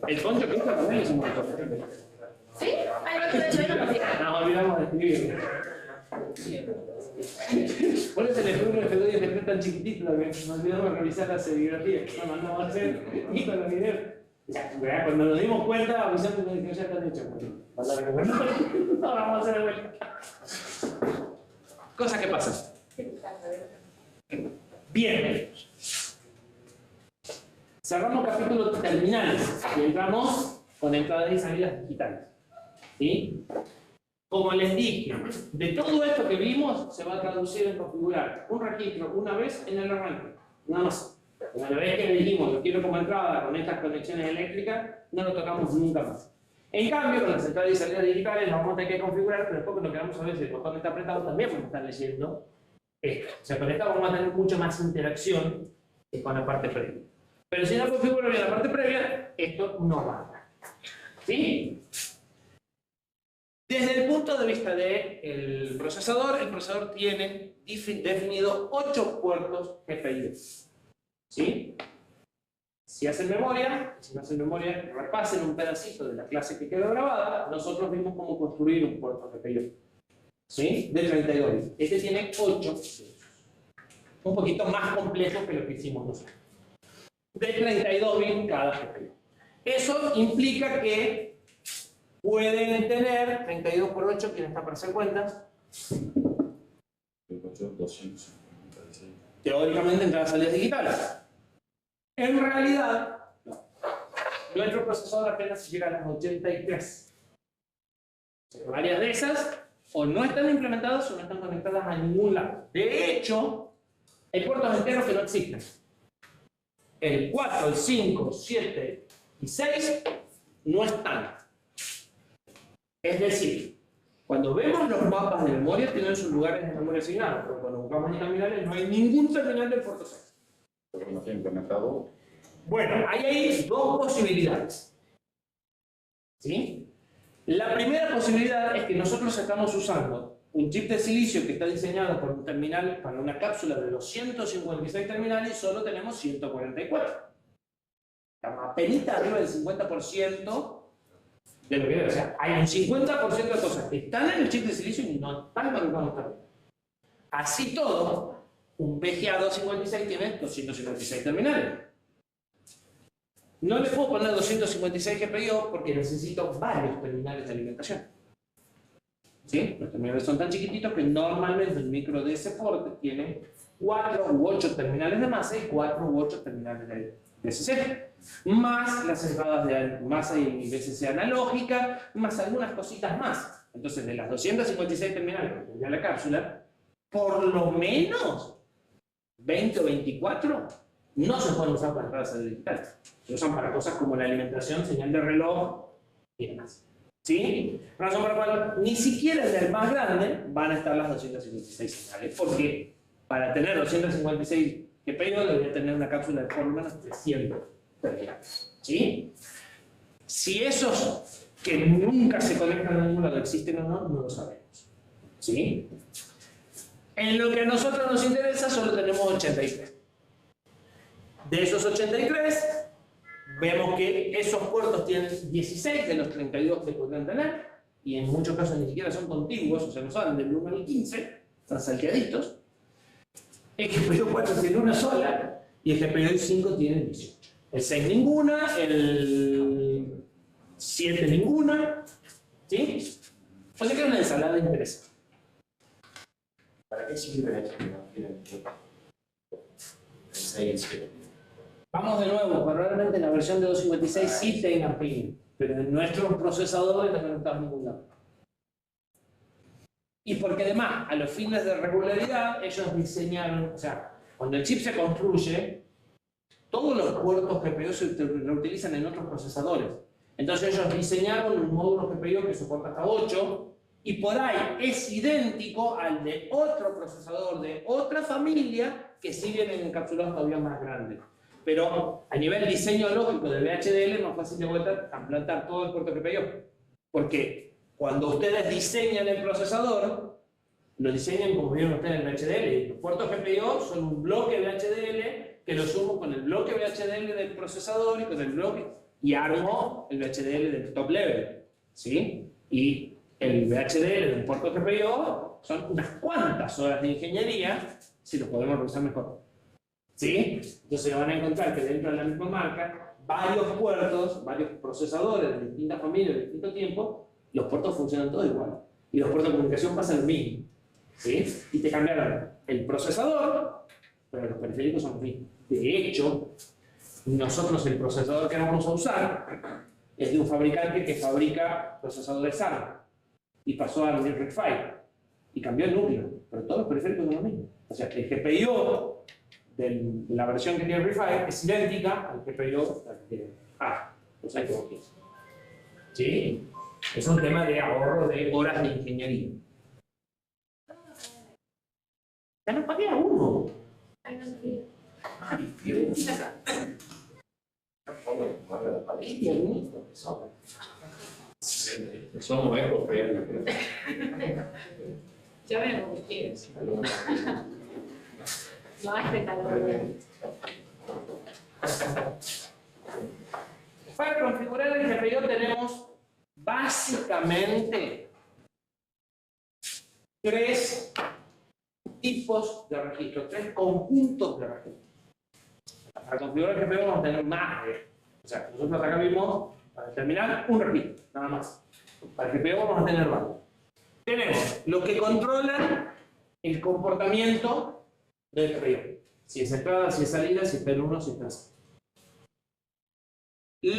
El poncho que usa también es un montón. ¿sí? Ahí va, yo no me Nos olvidamos de escribir. Por eso el estudio de F2 y F3 tan chiquitito, que nos olvidamos de revisar la serigrafía que nos mandamos a hacer y con los videos. Cuando nos dimos cuenta, avisamos que ya están hechos. No, vamos a hacer de vuelta. Cosa que pasa. Bien. Cerramos capítulos terminales y entramos con entradas y salidas digitales. ¿Sí? Como les dije, de todo esto que vimos se va a traducir en configurar un registro una vez en el arranque. Nada más. Una vez que dijimos lo quiero como entrada con estas conexiones eléctricas, no lo tocamos nunca más. En cambio, con las entradas y salidas digitales lo vamos a tener que configurar, pero después lo que vamos a ver si el botón está apretado también vamos a estar leyendo esto. O sea, con esto vamos a tener mucha más interacción que con la parte previa. Pero si no configuro bien la parte previa, esto no va. ¿Sí? Desde el punto de vista del procesador, el procesador tiene definido 8 puertos GPIO. ¿Sí? Si hacen memoria, si no hacen memoria, repasen un pedacito de la clase que quedó grabada, nosotros vimos cómo construir un puerto GPIO. ¿Sí? De 32 bits. Este tiene 8, un poquito más complejo que lo que hicimos nosotros. De 32 bits cada GPIO. Eso implica que pueden tener 32 por 8, ¿quién está para hacer cuentas? 256. Teóricamente entradas salidas digitales. En realidad, nuestro procesador apenas llega a las 83. Varias de esas o no están implementadas o no están conectadas a ningún lado. De hecho, hay puertos enteros que no existen. El 4, el 5, 7 y 6 no están. Es decir, cuando vemos los mapas de memoria tienen sus lugares de memoria asignados, pero cuando buscamos en terminales no hay ningún terminal del puerto 6. Pero no está implementado. Bueno, hay dos posibilidades. ¿Sí? La primera posibilidad es que nosotros estamos usando un chip de silicio que está diseñado por un terminal para una cápsula de 256 terminales y solo tenemos 144. Estamos apenas arriba del 50% de lo que es. O sea, hay un 50% de cosas que están en el chip de silicio y no están conectados terminales. Así todo, un VGA 256 tiene 256 terminales. No le puedo poner 256 GPIO porque necesito varios terminales de alimentación. ¿Sí? Los terminales son tan chiquititos que normalmente el micro de ese porte tiene 4 u 8 terminales de masa y 4 u 8 terminales de BCC. Más las entradas de masa y BCC analógica, más algunas cositas más. Entonces, de las 256 terminales que tendría la cápsula, por lo menos 20 o 24 no se pueden usar para entradas digitales. Se usan para cosas como la alimentación, señal de reloj y demás. ¿Sí? Razón por la cual ni siquiera en el más grande van a estar las 256 señales, porque para tener 256 GPIO debería tener una cápsula de por lo menos 300 terminales. ¿Sí? Si esos que nunca se conectan a ningún lado existen o no, no lo sabemos. ¿Sí? En lo que a nosotros nos interesa solo tenemos 83. De esos 83, vemos que esos puertos tienen 16 de los 32 que podrían tener, y en muchos casos ni siquiera son contiguos, o sea, no saben del 1 al 15, están salteaditos. El GPIO 4 tiene una sola, y el GPIO 5 tiene 18. El 6 ninguna, el 7 ninguna, ¿sí? O sea que es una ensalada interesante. ¿Para qué sirve esto? El 6 y el Vamos de nuevo, probablemente la versión de 256 sí tenga pin, pero en nuestros procesadores no conectamos a ningún lado. Y porque además, a los fines de regularidad, ellos diseñaron, o sea, cuando el chip se construye, todos los puertos GPIO se reutilizan en otros procesadores. Entonces ellos diseñaron un módulo GPIO que soporta hasta 8, y por ahí es idéntico al de otro procesador de otra familia que sí vienen encapsulados todavía más grandes. Pero a nivel diseño lógico de VHDL es más fácil de vuelta implantar todo el puerto GPIO. Porque cuando ustedes diseñan el procesador, lo diseñan como vieron ustedes en el VHDL. Los puertos GPIO son un bloque VHDL que lo sumo con el bloque VHDL del procesador y con el bloque y armo el VHDL del top level. ¿Sí? Y el VHDL del puerto GPIO son unas cuantas horas de ingeniería si lo podemos realizar mejor. ¿Sí? Entonces van a encontrar que dentro de la misma marca, varios puertos, varios procesadores de distintas familias, de distinto tiempo, los puertos funcionan todos igual. Y los puertos de comunicación pasan lo mismo. ¿Sí? Y te cambiaron el procesador, pero los periféricos son los mismos. De hecho, nosotros el procesador que vamos a usar es de un fabricante que fabrica procesadores ARM y pasó a RISC-V y cambió el núcleo, pero todos los periféricos son los mismos. O sea, el GPIO de la versión que tiene RISC-V es idéntica al GPIO de ARM. O sea, ¿sí? Es un tema de ahorro de horas de ingeniería. Ya no pagué a uno. Ay, no sabía. Ay, Dios. Qué tiernito que son. Somos ecos, Ya ven como quieres. No hace calor. Para configurar el GPIO tenemos básicamente 3 tipos de registros, 3 conjuntos de registros. Para configurar el GPIO vamos a tener más de. O sea, nosotros acá vimos, para terminar, un registro, nada más. Para el GPIO vamos a tener varios. Tenemos los que controlan el comportamiento del GPIO. Si es entrada, si es salida, si es P1, si es P2.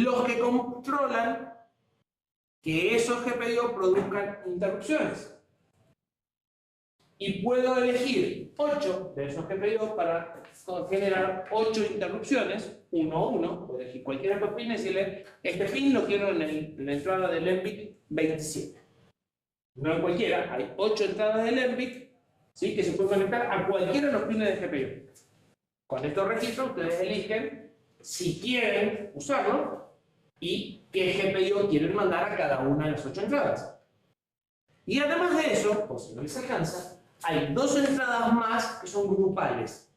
Los que controlan que esos GPIO produzcan interrupciones. Y puedo elegir 8 de esos GPIO para generar 8 interrupciones, 1 a 1. Puedo elegir cualquiera de estos pines y decirle, este pin lo quiero en la entrada del ENVIC 27. No en cualquiera, hay 8 entradas del ENVIC, ¿sí?, que se pueden conectar a cualquiera de los pines de GPIO. Con estos registros ustedes eligen si quieren usarlo y qué GPIO quieren mandar a cada una de las 8 entradas. Y además de eso, por si no les alcanza, hay 2 entradas más que son grupales,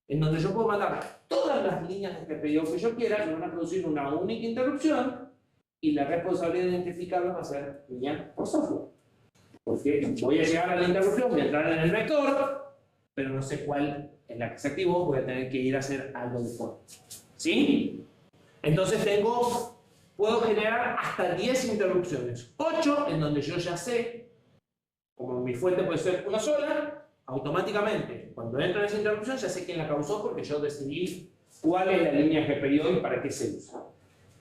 en donde yo puedo mandar todas las líneas de GPIO que yo quiera y van a producir una única interrupción y la responsabilidad de identificarlas va a ser mía por software. Porque voy a llegar a la interrupción, voy a entrar en el vector, pero no sé cuál es la que se activó, voy a tener que ir a hacer algo de forma. ¿Sí? Entonces puedo generar hasta 10 interrupciones. 8 en donde yo ya sé, como mi fuente puede ser una sola, automáticamente cuando entro en esa interrupción ya sé quién la causó porque yo decidí cuál es la línea GPIO y para qué se usa.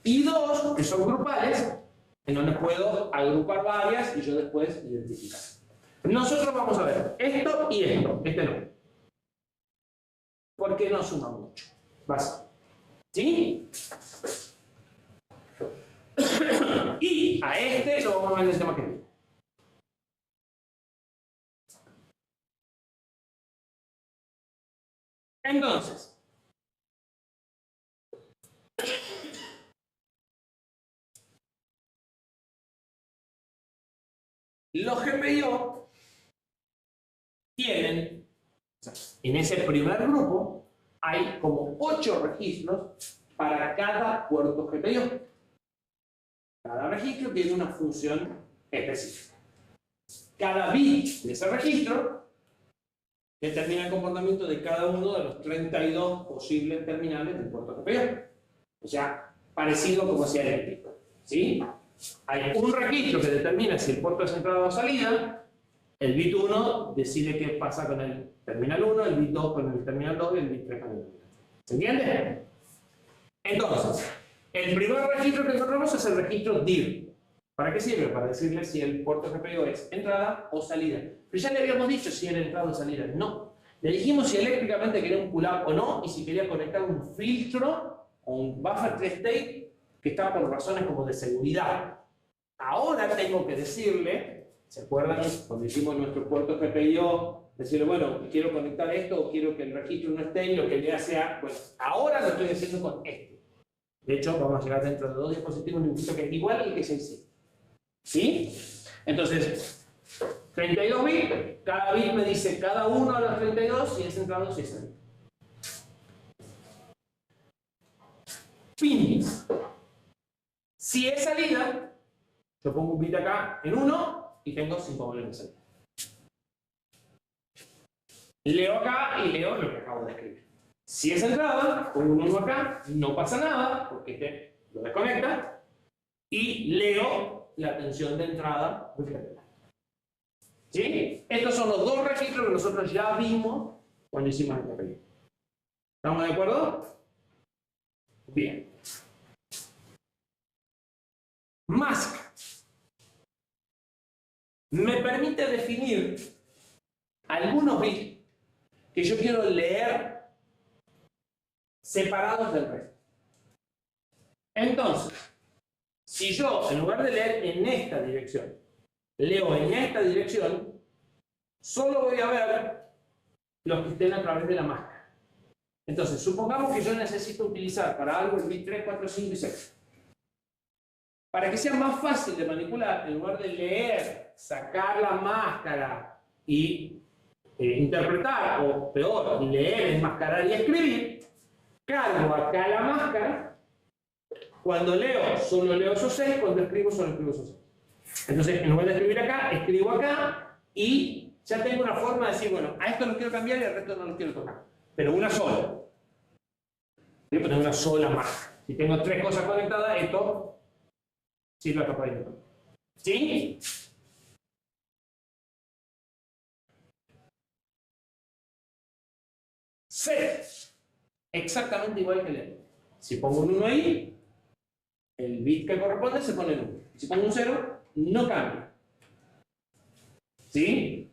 Y 2 que son grupales, en donde puedo agrupar varias y yo después identificar. Nosotros vamos a ver esto y esto, este no. Porque no suma mucho. Basta. ¿Sí? Y a este lo vamos a ver en el tema que viene. Entonces, los GPIO tienen, en ese primer grupo, hay como 8 registros para cada puerto GPIO. Cada registro tiene una función específica. Cada bit de ese registro determina el comportamiento de cada uno de los 32 posibles terminales del puerto GPIO. O sea, parecido como si era eléctrico. ¿Sí? Hay un registro que determina si el puerto es entrada o salida. El bit 1 decide qué pasa con el terminal 1, el bit 2 con el terminal 2 y el bit 3 con el terminal 3. ¿Se entiende? Entonces, el primer registro que encontramos es el registro DIR. ¿Para qué sirve? Para decirle si el puerto GPIO es entrada o salida. Pero ya le habíamos dicho si era entrada o salida. No. Le dijimos si eléctricamente quería un pull-up o no y si quería conectar un filtro o un buffer tri-state que está por razones como de seguridad. Ahora tengo que decirle, ¿se acuerdan cuando hicimos nuestro puerto GPIO? Decirle, bueno, quiero conectar esto o quiero que el registro no esté y lo que le sea, pues ahora lo estoy haciendo con este. De hecho, vamos a llegar dentro de 2 dispositivos un que es igual al que se hizo. ¿Sí? Entonces, 32 bits, cada bit me dice cada uno de los 32 si es entrado o si es salido. Pins. Si es salida, yo pongo un bit acá en 1 y tengo 5 volúmenes de salida. Leo acá y leo lo que acabo de escribir. Si es entrada, pongo un 1 acá, no pasa nada, porque este lo desconecta, y leo la tensión de entrada. ¿Sí? Estos son los 2 registros que nosotros ya vimos cuando hicimos el GPIO. ¿Estamos de acuerdo? Bien. Mask me permite definir algunos bits que yo quiero leer separados del resto. Entonces, si yo, en lugar de leer en esta dirección, leo en esta dirección, solo voy a ver los que estén a través de la máscara. Entonces, supongamos que yo necesito utilizar para algo el bit 3, 4, 5 y 6. Para que sea más fácil de manipular, en lugar de leer, sacar la máscara y interpretar, o peor, leer, enmascarar y escribir, cargo acá la máscara. Cuando leo, solo leo esos 6, cuando escribo, solo escribo esos 6. Entonces, en lugar de escribir acá, escribo acá y ya tengo una forma de decir, bueno, a esto lo quiero cambiar y al resto no lo quiero tocar. Pero una sola. Yo tengo una sola máscara. Si tengo 3 cosas conectadas, esto sí lo toco ahí. ¿Sí? Set. Exactamente igual que leer. Si pongo un 1 ahí, el bit que corresponde se pone en 1. Si pongo un 0, no cambia. ¿Sí?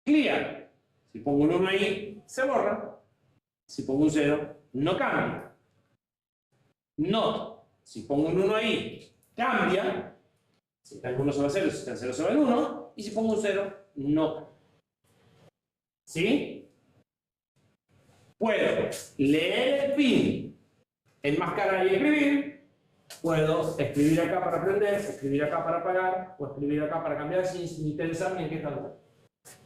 Clear. Si pongo un 1 ahí, se borra. Si pongo un 0, no cambia. Not. Si pongo un 1 ahí, cambia. Si está el 1 se va a 0, si está el 0 se va al 1. Y si pongo un 0, no cambia. ¿Sí? Puedo leer el pin, enmascarar y escribir. Puedo escribir acá para aprender, escribir acá para apagar, o escribir acá para cambiar sin interesarme en qué está haciendo.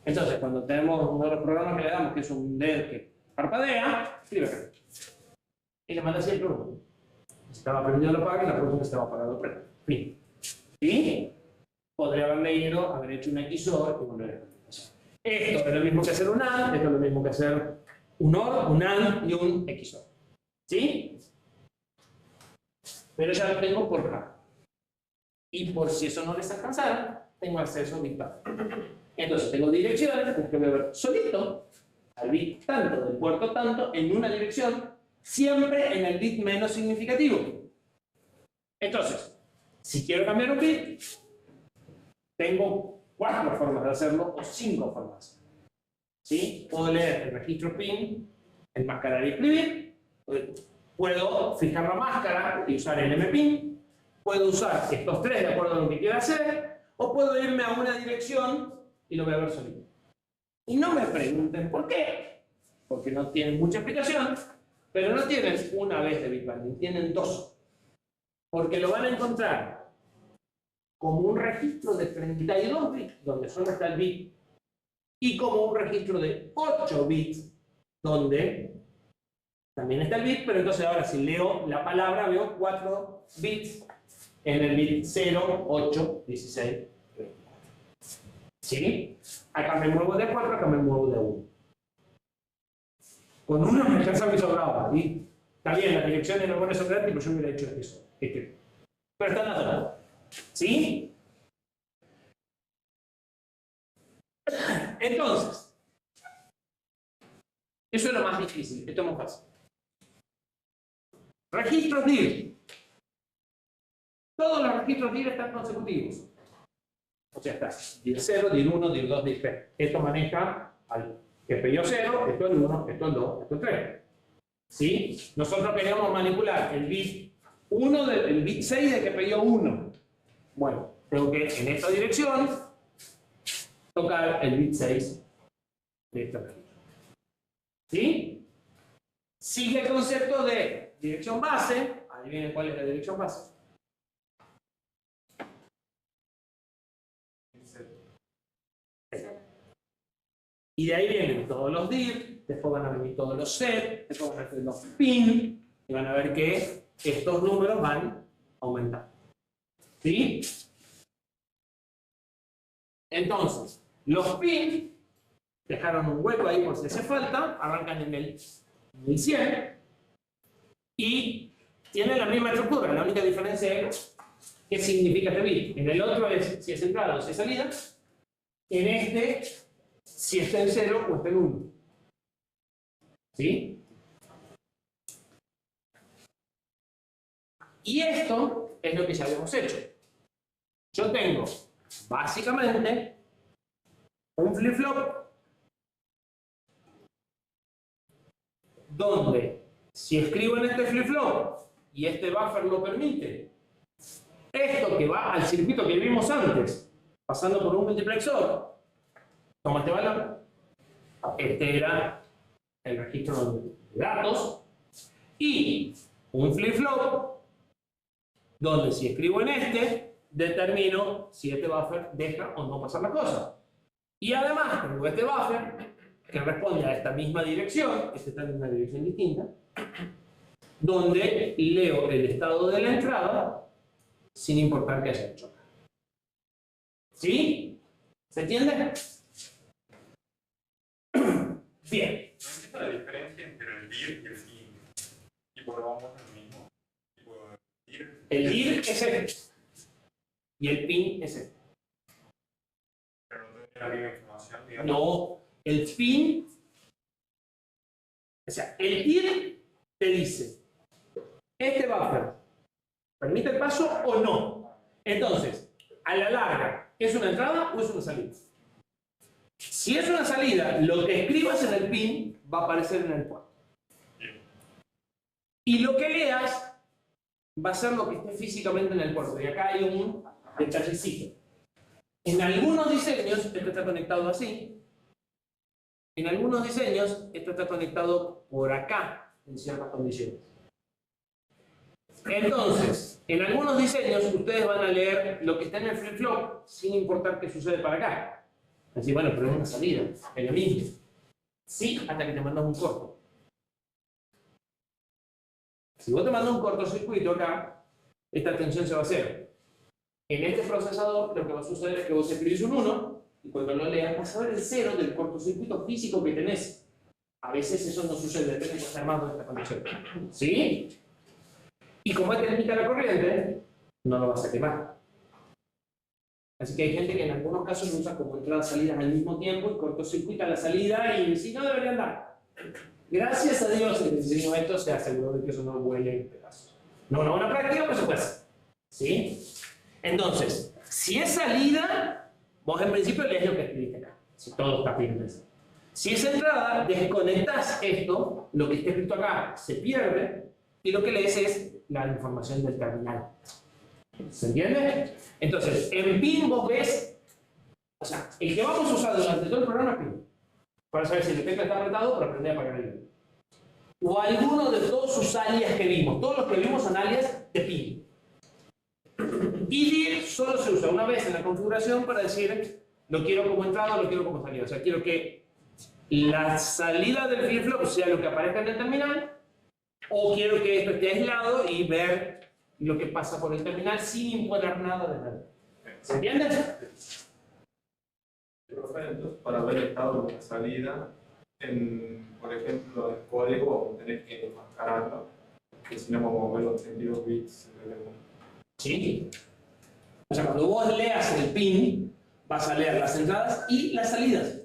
Entonces, cuando tenemos uno de los programas que le damos, que es un LED que parpadea, escribe acá. Y le manda siempre uno. Si estaba prendido lo apaga y la próxima estaba apagado lo prende. Fin. ¿Sí? Podría haber leído, haber hecho un XOR y volver a hacer. Esto es lo mismo que hacer un AND, esto es lo mismo que hacer un OR, un AND y un XOR. ¿Sí? Pero ya lo tengo por RAM. Y por si eso no les alcanzara, tengo acceso a bit tanto. Entonces tengo direcciones que voy a ver solito al bit tanto del puerto tanto en una dirección, siempre en el bit menos significativo. Entonces, si quiero cambiar un bit, tengo 4 formas de hacerlo o 5 formas de hacerlo. ¿Sí? Puedo leer el registro PIN, enmascarar y escribir. Puedo fijar la máscara y usar el MPIN. Puedo usar estos 3 de acuerdo a lo que quiera hacer. O puedo irme a una dirección y lo voy a ver solito. Y no me pregunten por qué. Porque no tienen mucha explicación. Pero no tienen una vez de bit binding, tienen 2. Porque lo van a encontrar como un registro de 32 bits, donde solo está el bit, y como un registro de 8 bits, donde también está el bit, pero entonces ahora si leo la palabra veo 4 bits en el bit 0, 8, 16, 24. ¿Sí? Acá me muevo de 4, acá me muevo de 1. Con 1 me alcanza mi sobrado. Y está bien, las direcciones no van a sobrar, pero yo hubiera hecho eso. Pero están las dos. ¿Sí? Entonces, eso es lo más difícil, esto es muy fácil. Registros DIR. Todos los registros DIR están consecutivos. O sea, está DIR 0, DIR 1, DIR 2, DIR 3. Esto maneja al GPIO 0, esto es el 1, esto es el 2, esto es el 3. ¿Sí? Nosotros queríamos manipular el bit 1 el bit 6 de GPIO 1. Bueno, tengo que en esta dirección tocar el bit 6 de esta registro. ¿Sí? Sigue el concepto de dirección base. Adivinen cuál es la dirección base. Y de ahí vienen todos los DIR, después van a venir todos los set, después van a venir los PIN, y van a ver que estos números van aumentando. ¿Sí? Entonces, los PIN dejaron un hueco ahí por si hace falta, arrancan en el 100 y tienen la misma estructura. La única diferencia es qué significa este bit. En el otro es si es entrada o si es salida. En este, si está en 0 o está en 1. ¿Sí? Y esto es lo que ya habíamos hecho. Yo tengo básicamente un flip-flop donde si escribo en este flip-flop y este buffer lo permite, esto que va al circuito que vimos antes, pasando por un multiplexor, toma este valor. Este era el registro de datos. Y un flip-flop donde si escribo en este, determino si este buffer deja o no pasar la cosa. Y además tengo este buffer que responde a esta misma dirección, este está en una dirección distinta, donde leo el estado de la entrada sin importar que haya hecho. ¿Sí? ¿Se entiende? Bien. No entiendo la diferencia entre el DIR y el PIN. Y volvamos al mismo. El DIR es este. Y el PIN es este. Pero no tiene la misma información, digamos. No, el PIN, o sea, el DIR te dice, este buffer ¿Permite el paso o no? Entonces, a la larga, ¿es una entrada o es una salida? Si es una salida, lo que escribas en el pin va a aparecer en el puerto. Y lo que leas va a ser lo que esté físicamente en el puerto. Y acá hay un detallecito. En algunos diseños esto está conectado así. En algunos diseños esto está conectado por acá, en ciertas condiciones. Entonces, en algunos diseños ustedes van a leer lo que está en el flip-flop sin importar qué sucede para acá. Así, bueno, pero es una salida, es lo mismo. Sí, hasta que te mandas un corto. Si vos te mandas un cortocircuito acá, esta tensión se va a hacer. En este procesador lo que va a suceder es que vos escribís un 1 y cuando lo leas vas a ver el 0 del cortocircuito físico que tenés. A veces eso no sucede, depende de que esté armado en esta condición. ¿Sí? Y como este limita la corriente, no lo vas a quemar. Así que hay gente que en algunos casos lo usa como entradas y salidas al mismo tiempo y cortocircuita la salida y si no debería andar. Gracias a Dios el diseño de esto se aseguró de que eso no vuele en pedazos. No una buena práctica, pero se puede hacer. ¿Sí? Entonces, si es salida, vos en principio lees lo que escribiste acá. Si todo está firme. Si es entrada, desconectas esto, lo que está escrito acá se pierde y lo que lees es la información del terminal. ¿Se entiende? Entonces, en PIN vos ves, o sea, el que vamos a usar durante todo el programa es PIN. Para saber si el tecla está apretado para aprender a apagar el video. O alguno de todos sus alias que vimos. Todos los que vimos son alias de PIN. Y dir solo se usa una vez en la configuración para decir lo quiero como entrada o lo quiero como salida. O sea, quiero que la salida del flip-flop sea lo que aparezca en el terminal o quiero que esto esté aislado y ver lo que pasa por el terminal sin imponer nada de nada. ¿Se entiende? Para ver el estado de la salida, por ejemplo, el código tenés que enmascararlo, porque si no vamos a ver los 32 bits. Sí. O sea, cuando vos leas el PIN, vas a leer las entradas y las salidas.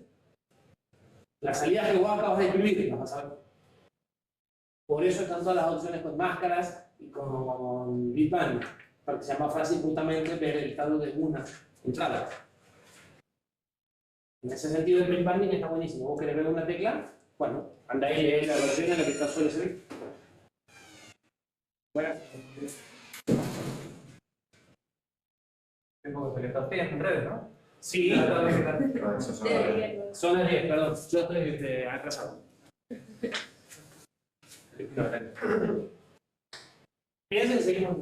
Las salidas que vos acabas de escribir, las vas a ver. Por eso están todas las opciones con máscaras y con bitband, para que sea más fácil justamente ver el estado de una entrada. En ese sentido, el print banding está buenísimo. Vos querés ver una tecla, bueno, anda ahí, lee la versión en la que está suele ser. Bueno. Tengo que estar en redes, ¿no? Sí, Debería. son las 10, perdón. Yo estoy atrasado. Piensen, seguimos.